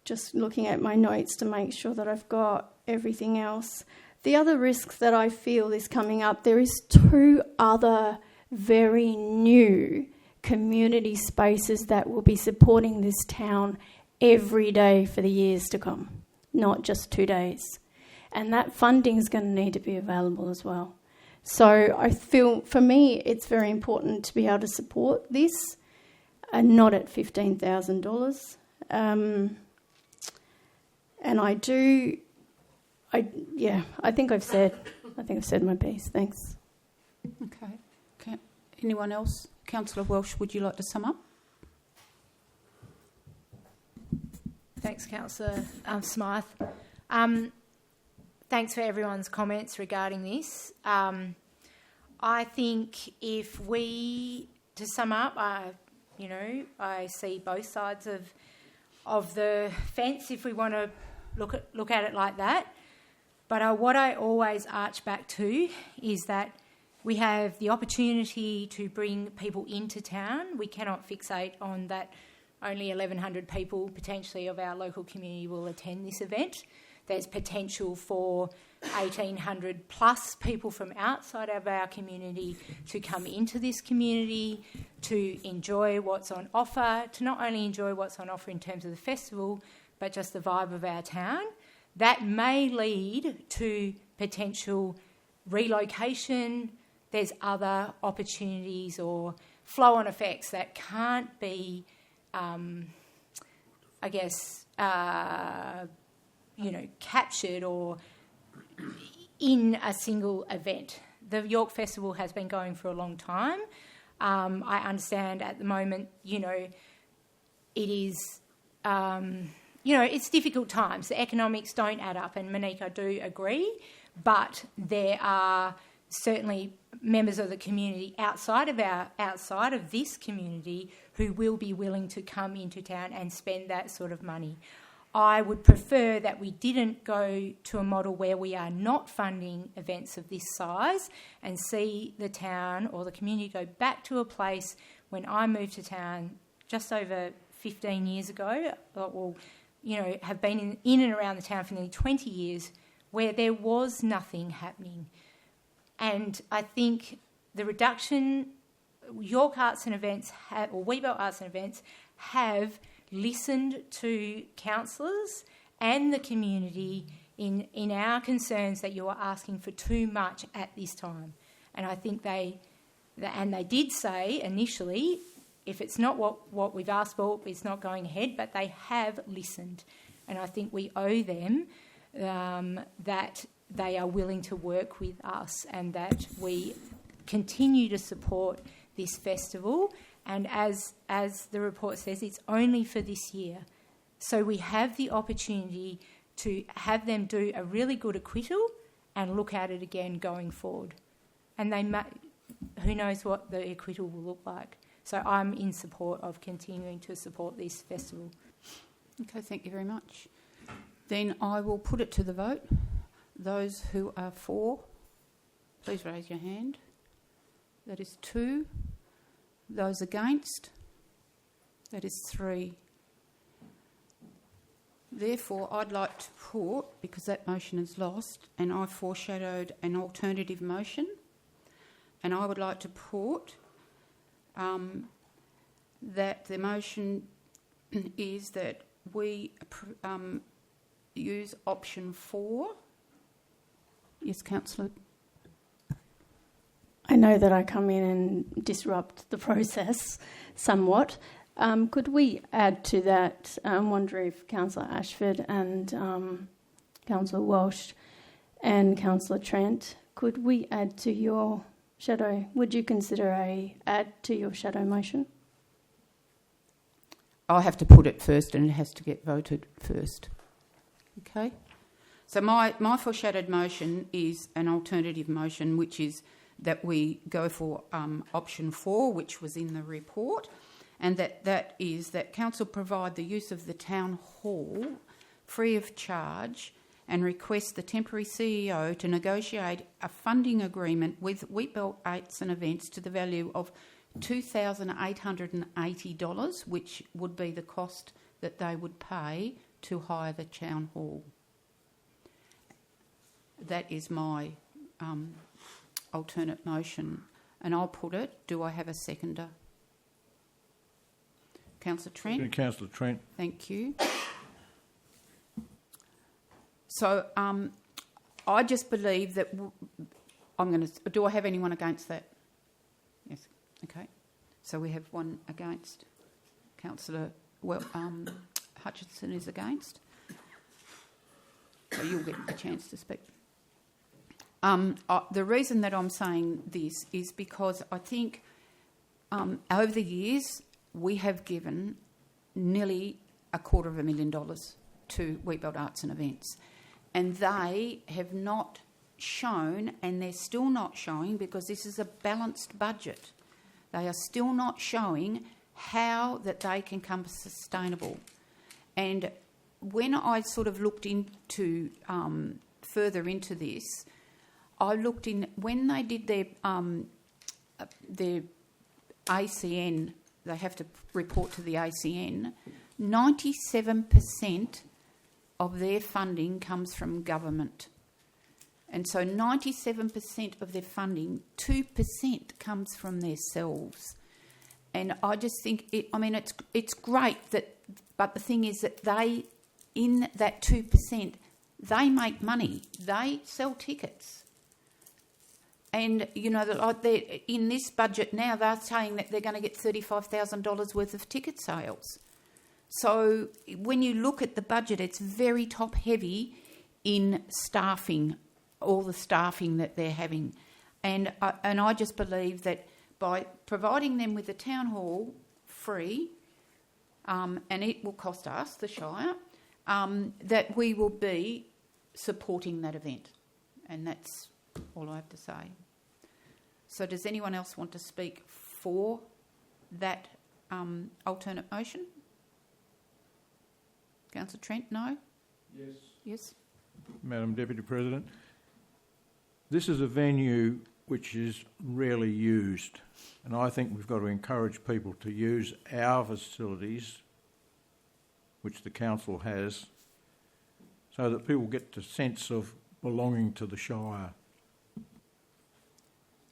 Just looking at my notes to make sure that I've got everything else. The other risk that I feel is coming up, there is 2 other very new community spaces that will be supporting this town every day for the years to come, not just 2 days. And that funding is going to need to be available as well. So I feel, for me, it's very important to be able to support this, and not at $15,000. And I think I've said my piece. Thanks. Okay. Anyone else? Councillor Welsh, would you like to sum up? Thanks, Councillor Smythe. Thanks for everyone's comments regarding this. I think if we, to sum up, I see both sides of the fence if we want to look at it like that. But what I always arch back to is that we have the opportunity to bring people into town. We cannot fixate on that only 1,100 people potentially of our local community will attend this event. There's potential for 1,800 plus people from outside of our community to come into this community, to enjoy what's on offer, to not only enjoy what's on offer in terms of the festival, but just the vibe of our town. That may lead to potential relocation. There's other opportunities or flow-on effects that can't be, captured or in a single event. The York Festival has been going for a long time. I understand at the moment, it is, it's difficult times. The economics don't add up, and Monique, I do agree, but there are certainly members of the community outside of this community who will be willing to come into town and spend that sort of money. I would prefer that we didn't go to a model where we are not funding events of this size and see the town or the community go back to a place when I moved to town just over 15 years ago, have been in and around the town for nearly 20 years, where there was nothing happening. And I think the reduction, York Arts and Events, or Wheatbelt Arts and Events, have listened to councillors and the community in our concerns that you are asking for too much at this time. And I think they did say initially, if it's not what we've asked for, it's not going ahead, but they have listened. And I think we owe them that they are willing to work with us and that we continue to support this festival. And as the report says, it's only for this year. So we have the opportunity to have them do a really good acquittal and look at it again going forward. And who knows what the acquittal will look like. So I'm in support of continuing to support this festival. Okay, thank you very much. Then I will put it to the vote. Those who are for, please raise your hand. That is 2. Those against, that is 3. Therefore, I'd like to put, because that motion is lost, and I foreshadowed an alternative motion, and I would like to put that the motion is that we use option 4. Yes, Councillor. I know that I come in and disrupt the process somewhat. Could we add to that? I wonder if Councillor Ashford and Councillor Welsh and Councillor Trent, could we add to your shadow? Would you consider a add to your shadow motion? I'll have to put it first and it has to get voted first. Okay? So my foreshadowed motion is an alternative motion, which is that we go for option 4, which was in the report, and that is that council provide the use of the town hall free of charge and request the temporary CEO to negotiate a funding agreement with Wheatbelt Arts and Events to the value of $2,880, which would be the cost that they would pay to hire the town hall. That is my alternate motion, and I'll put it. Do I have a seconder? Councillor Trent? Councillor Trent. Thank you. So I just believe that I'm going to... Do I have anyone against that? Yes. Okay. So we have one against. Councillor Hutchinson is against. So you'll get a chance to speak. The reason that I'm saying this is because I think over the years we have given nearly $250,000 to Wheatbelt Arts and Events, and they have not shown, and they're still not showing, because this is a balanced budget, they are still not showing how that they can come sustainable. And when I sort of looked into further into this, I looked in when they did their ACN. They have to report to the ACN. 97% of their funding comes from government, and so 97% of their funding, 2% comes from themselves. And I just think it's great that, but the thing is that they, in that 2%, they make money. They sell tickets. And, you know, like in this budget now, they're saying that they're going to get $35,000 worth of ticket sales. So when you look at the budget, it's very top-heavy in staffing, all the staffing that they're having. And I just believe that by providing them with the town hall free, and it will cost us, the Shire, that we will be supporting that event. And that's all I have to say. So does anyone else want to speak for that alternate motion? Councillor Trent, no? Yes. Yes. Madam Deputy President, this is a venue which is rarely used, and I think we've got to encourage people to use our facilities, which the council has, so that people get the sense of belonging to the Shire.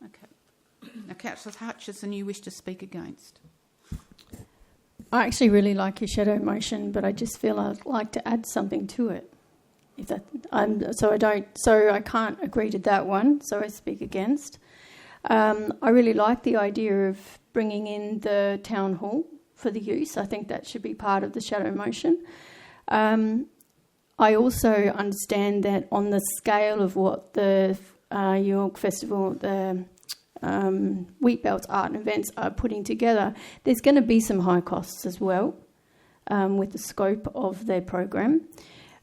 Okay. Now, Councillor Hutchison, you wish to speak against? I actually really like your shadow motion, but I just feel I'd like to add something to it. So I can't agree to that one, so I speak against. I really like the idea of bringing in the town hall for the use. I think that should be part of the shadow motion. I also understand that on the scale of what the York Festival, the Wheatbelt Art and Events are putting together, there's going to be some high costs as well with the scope of their program.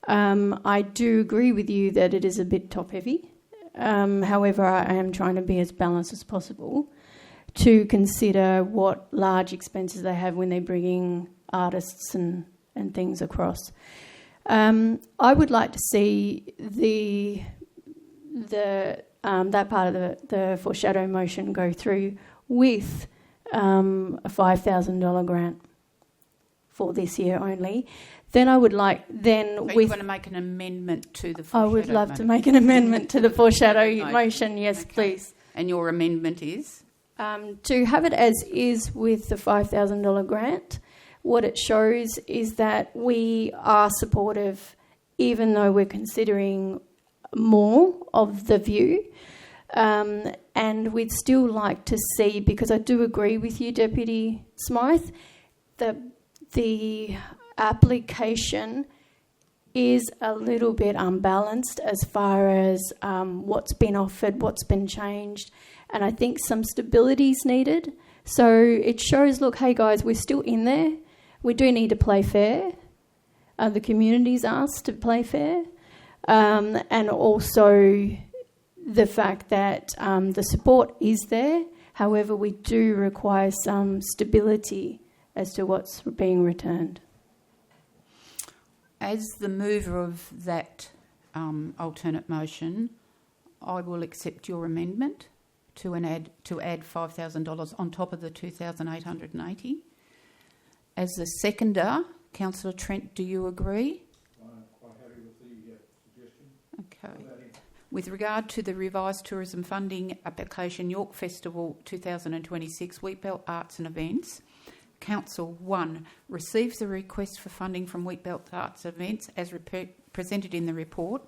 I do agree with you that it is a bit top-heavy. However, I am trying to be as balanced as possible to consider what large expenses they have when they're bringing artists and things across. I would like to see that part of the foreshadow motion go through with a $5,000 grant for this year only. Then I would like But you want to make an amendment to the foreshadow I would love to make an amendment to the foreshadow motion, yes, okay. please. And your amendment is? To have it as is with the $5,000 grant. What it shows is that we are supportive, even though we're considering more of the view. And we'd still like to see, because I do agree with you, Deputy Smythe, that the application is a little bit unbalanced as far as what's been offered, what's been changed, and I think some stability is needed. So it shows, look, hey guys, we're still in there. We do need to play fair. The community's asked to play fair. And also the fact that the support is there. However, we do require some stability as to what's being returned. As the mover of that alternate motion, I will accept your amendment to add $5,000 on top of the $2,880. As the seconder, Councillor Trent, do you agree? I'm quite happy with the suggestion. Okay. With regard to the revised tourism funding application, York Festival 2026 Wheatbelt Arts and Events, Council 1 receives the request for funding from Wheatbelt Arts Events as presented in the report.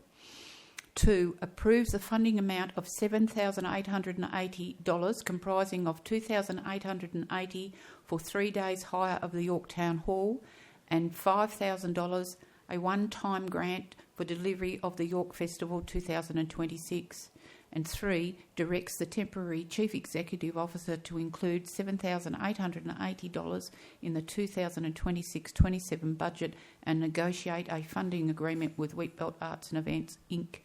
2 approves the funding amount of $7,880, comprising of $2,880 for 3 days hire of the York Town Hall and $5,000, a one-time grant for delivery of the York Festival 2026. And 3 directs the temporary Chief Executive Officer to include $7,880 in the 2026-27 budget and negotiate a funding agreement with Wheatbelt Arts and Events Inc.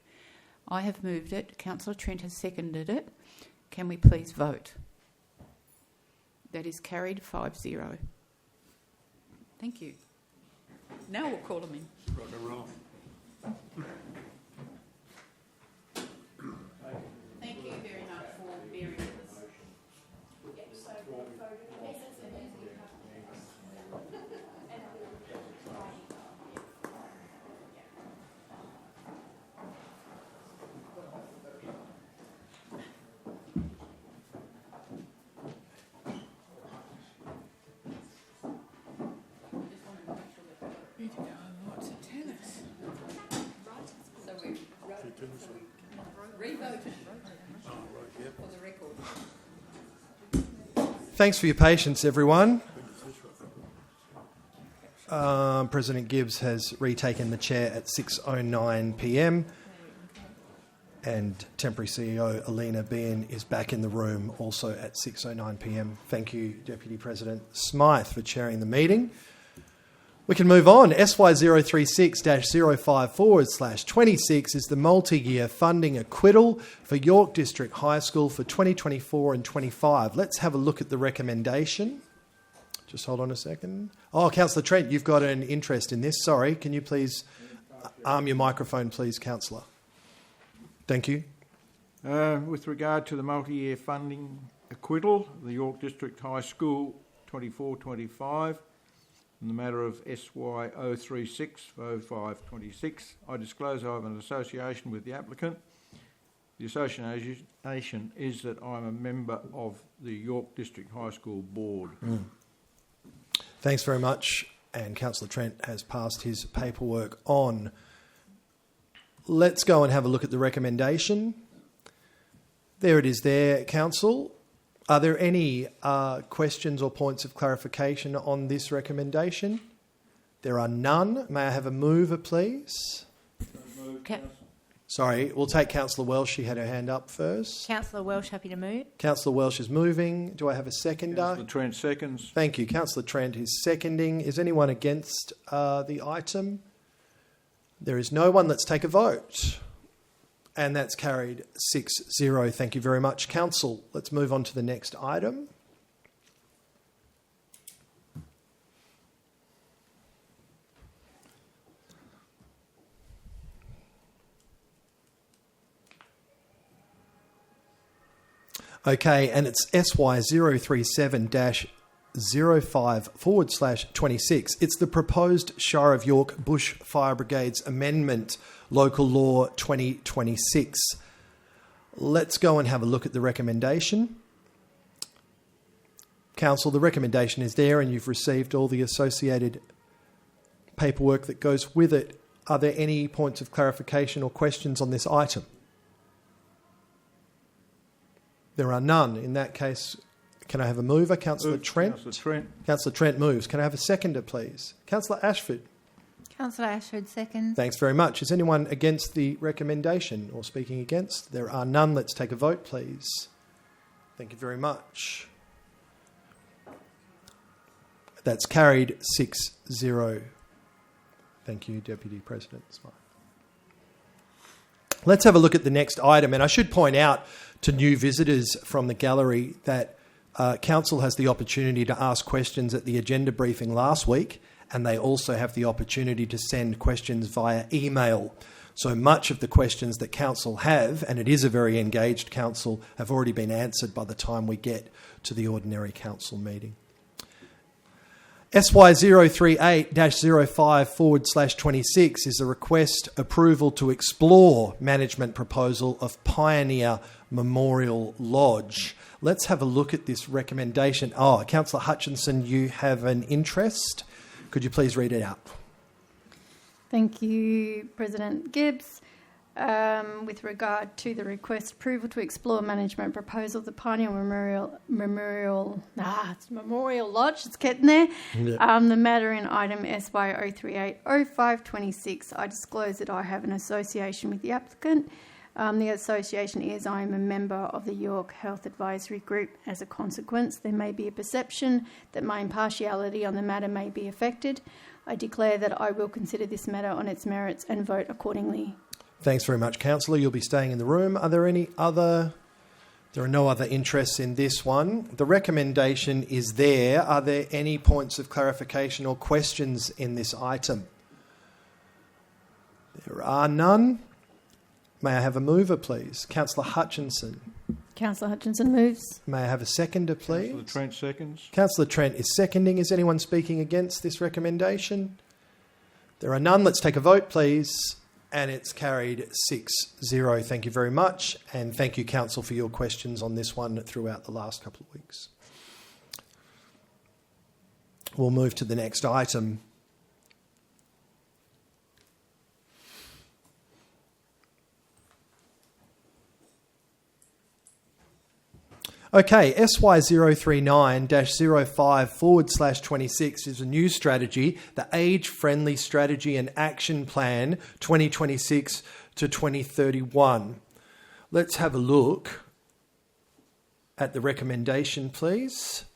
I have moved it. Councillor Trent has seconded it. Can we please vote? That is carried 5-0. Thank you. Now we'll call them in. Thank you very much for bearing with us. Thanks for your patience, everyone. President Gibbs has retaken the chair at 6:09 p.m. and temporary CEO Alina Behan is back in the room also at 6:09 p.m. Thank you, Deputy President Smythe, for chairing the meeting. We can move on. SY036-05/26 is the multi-year funding acquittal for York District High School for 2024 and 25. Let's have a look at the recommendation. Just hold on a second. Oh, Councillor Trent, you've got an interest in this. Sorry, can you please arm your microphone, please, Councillor? Thank you. With regard to the multi-year funding acquittal, the York District High School 24-25, in the matter of SY 036-0526, I disclose I have an association with the applicant. The association is that I'm a member of the York District High School Board. Thanks very much. And Councillor Trent has passed his paperwork on. Let's go and have a look at the recommendation. There it is there, Council. Are there any questions or points of clarification on this recommendation? There are none. May I have a mover, please? Sorry, we'll take Councillor Welsh. She had her hand up first. Councillor Welsh, happy to move. Councillor Welsh is moving. Do I have a seconder? Councillor Trent seconds. Thank you. Councillor Trent is seconding. Is anyone against the item? There is no one. Let's take a vote. And that's carried 6-0. Thank you very much, Council. Let's move on to the next item. Okay, and it's SY037-05/26. It's the proposed Shire of York Bush Fire Brigades Amendment, Local Law 2026. Let's go and have a look at the recommendation. Council, the recommendation is there and you've received all the associated paperwork that goes with it. Are there any points of clarification or questions on this item? There are none. In that case, can I have a mover? Councillor Trent. Councillor Trent. Councillor Trent moves. Can I have a seconder, please? Councillor Ashford. Councillor Ashford, second. Thanks very much. Is anyone against the recommendation or speaking against? There are none. Let's take a vote, please. Thank you very much. That's carried 6-0. Thank you, Deputy President Smythe. Let's have a look at the next item. And I should point out to new visitors from the gallery that Council has the opportunity to ask questions at the agenda briefing last week, and they also have the opportunity to send questions via email. So much of the questions that Council have, and it is a very engaged Council, have already been answered by the time we get to the ordinary Council meeting. SY038-05/26 is a request approval to explore management proposal of Pioneer Memorial Lodge. Let's have a look at this recommendation. Oh, Councillor Hutchinson, you have an interest. Could you please read it out? Thank you, President Gibbs. With regard to the request approval to explore management proposal of the Pioneer Memorial Lodge, it's getting there. Yeah. The matter in item SY038-0526, I disclose that I have an association with the applicant. The association is I am a member of the York Health Advisory Group. As a consequence, there may be a perception that my impartiality on the matter may be affected. I declare that I will consider this matter on its merits and vote accordingly. Thanks very much, Councillor. You'll be staying in the room. Are there any other... There are no other interests in this one. The recommendation is there. Are there any points of clarification or questions in this item? There are none. May I have a mover, please? Councillor Hutchinson. Councillor Hutchinson moves. May I have a seconder, please? Councillor Trent seconds. Councillor Trent is seconding. Is anyone speaking against this recommendation? There are none. Let's take a vote, please. And it's carried 6-0. Thank you very much. And thank you, Council, for your questions on this one throughout the last couple of weeks. We'll move to the next item. Okay, SY039-05/26 is a new strategy, the Age-Friendly Strategy and Action Plan 2026 to 2031. Let's have a look at the recommendation, please.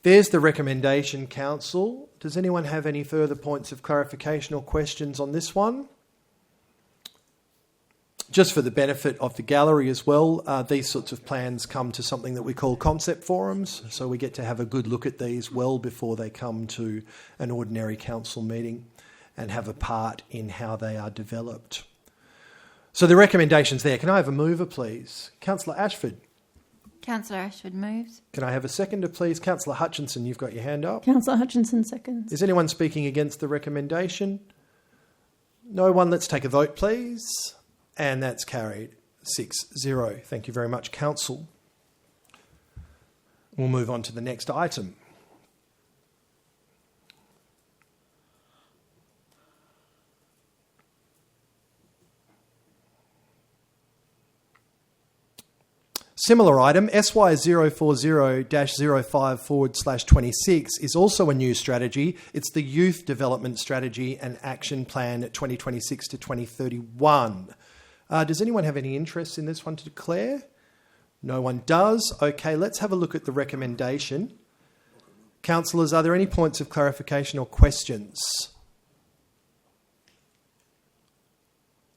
There's the recommendation, Council. Does anyone have any further points of clarification or questions on this one? Just for the benefit of the gallery as well, these sorts of plans come to something that we call concept forums, so we get to have a good look at these well before they come to an ordinary council meeting and have a part in how they are developed. So the recommendation's there. Can I have a mover, please? Councillor Ashford. Councillor Ashford moves. Can I have a seconder, please? Councillor Hutchinson, you've got your hand up. Councillor Hutchinson seconds. Is anyone speaking against the recommendation? No one. Let's take a vote, please. And that's carried 6-0. Thank you very much, Council. We'll move on to the next item. Similar item, SY040-05/26 is also a new strategy. It's the Youth Development Strategy and Action Plan 2026 to 2031. Does anyone have any interest in this one to declare? No one does. Okay, let's have a look at the recommendation. Councillors, are there any points of clarification or questions?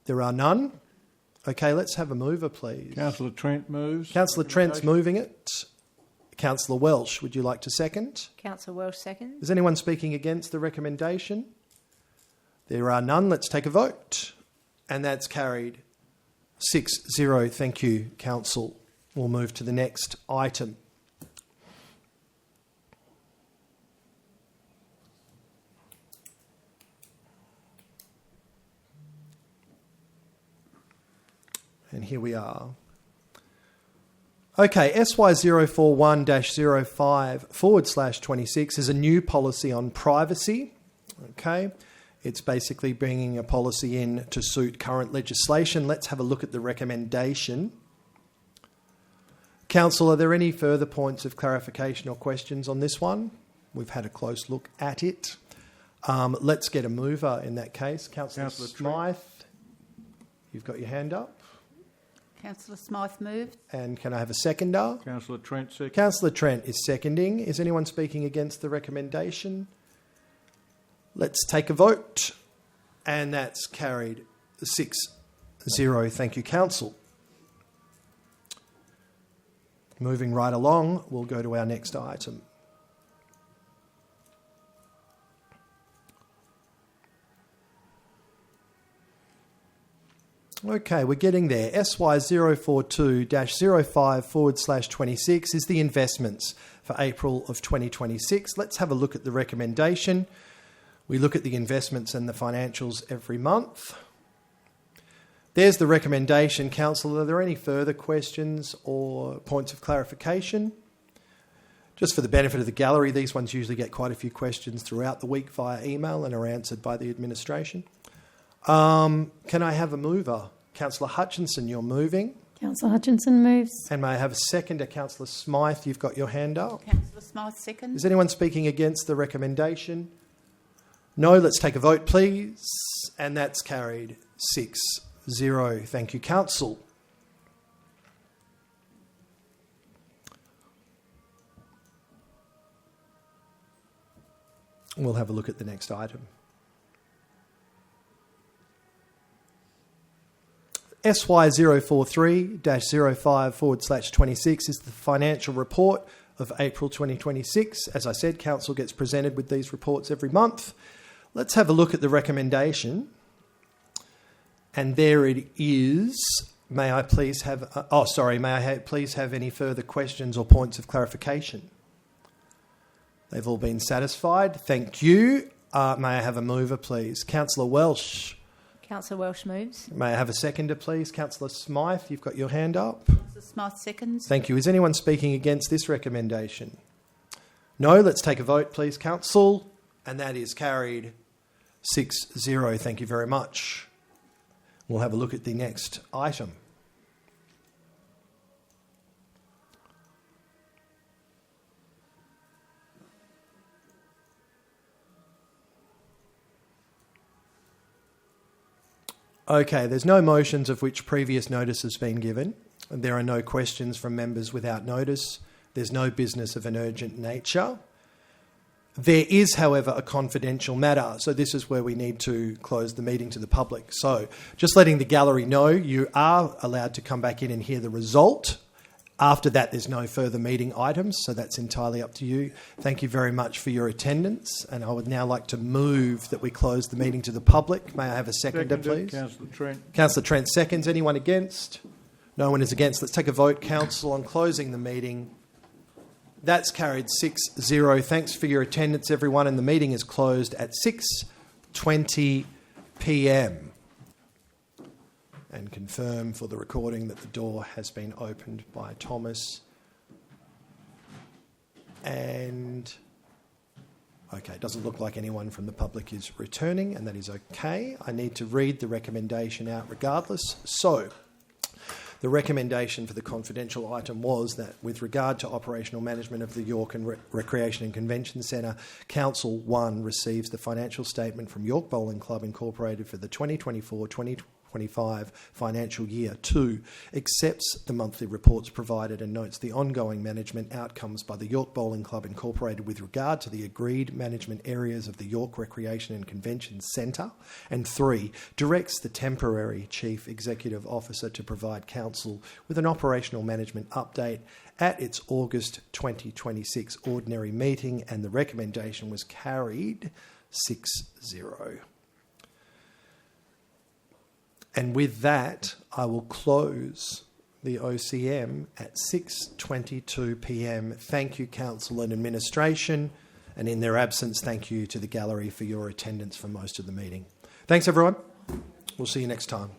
There are none. Okay, let's have a mover, please. Councillor Trent moves. Councillor Trent's moving it. Councillor Welsh, would you like to second? Councillor Welsh seconds. Is anyone speaking against the recommendation? There are none. Let's take a vote. And that's carried 6-0. Thank you, Council. We'll move to the next item. And here we are. Okay, SY041-05/26 is a new policy on privacy. Okay, it's basically bringing a policy in to suit current legislation. Let's have a look at the recommendation. Council, are there any further points of clarification or questions on this one? We've had a close look at it. Let's get a mover in that case. Councillor Smythe, you've got your hand up. Councillor Smythe moved. And can I have a seconder? Councillor Trent seconds. Councillor Trent is seconding. Is anyone speaking against the recommendation? Let's take a vote. And that's carried 6-0. Thank you, Council. Moving right along, we'll go to our next item. Okay, we're getting there. SY042-05/26 is the investments for April of 2026. Let's have a look at the recommendation. We look at the investments and the financials every month. There's the recommendation. Council, are there any further questions or points of clarification? Just for the benefit of the gallery, these ones usually get quite a few questions throughout the week via email and are answered by the administration. Can I have a mover? Councillor Hutchinson, you're moving. Councillor Hutchinson moves. And may I have a seconder? Councillor Smythe, you've got your hand up. Councillor Smythe, second. Is anyone speaking against the recommendation? No, let's take a vote, please. And that's carried 6-0. Thank you, Council. We'll have a look at the next item. SY043-05/26 is the financial report of April 2026. As I said, Council gets presented with these reports every month. Let's have a look at the recommendation. And there it is. May I please have... please have any further questions or points of clarification? They've all been satisfied. Thank you. May I have a mover, please? Councillor Welsh. Councillor Welsh moves. May I have a seconder, please? Councillor Smythe, you've got your hand up. Councillor Smythe, seconds. Thank you. Is anyone speaking against this recommendation? No. Let's take a vote, please, Council. And that is carried 6-0. Thank you very much. We'll have a look at the next item. Okay, there's no motions of which previous notice has been given. There are no questions from members without notice. There's no business of an urgent nature. There is, however, a confidential matter. So this is where we need to close the meeting to the public. So just letting the gallery know, you are allowed to come back in and hear the result. After that, there's no further meeting items, so that's entirely up to you. Thank you very much for your attendance, and I would now like to move that we close the meeting to the public. May I have a seconder, please? Councillor Trent. Councillor Trent seconds. Anyone against? No one is against. Let's take a vote, Council, on closing the meeting. That's carried 6-0. Thanks for your attendance, everyone, and the meeting is closed at 6:20 p.m. And confirm for the recording that the door has been opened by Thomas. And, okay, it doesn't look like anyone from the public is returning, and that is okay. I need to read the recommendation out regardless. So, the recommendation for the confidential item was that with regard to operational management of the York and Recreation and Convention Centre, Council 1 receives the financial statement from York Bowling Club Incorporated for the 2024-2025 financial year. 2, accepts the monthly reports provided and notes the ongoing management outcomes by the York Bowling Club Incorporated with regard to the agreed management areas of the York Recreation and Convention Centre. And 3, directs the temporary Chief Executive Officer to provide Council with an operational management update at its August 2026 ordinary meeting, and the recommendation was carried 6-0. And with that, I will close the OCM at 6:22 p.m. Thank you, Council and Administration. And in their absence, thank you to the gallery for your attendance for most of the meeting. Thanks, everyone. We'll see you next time.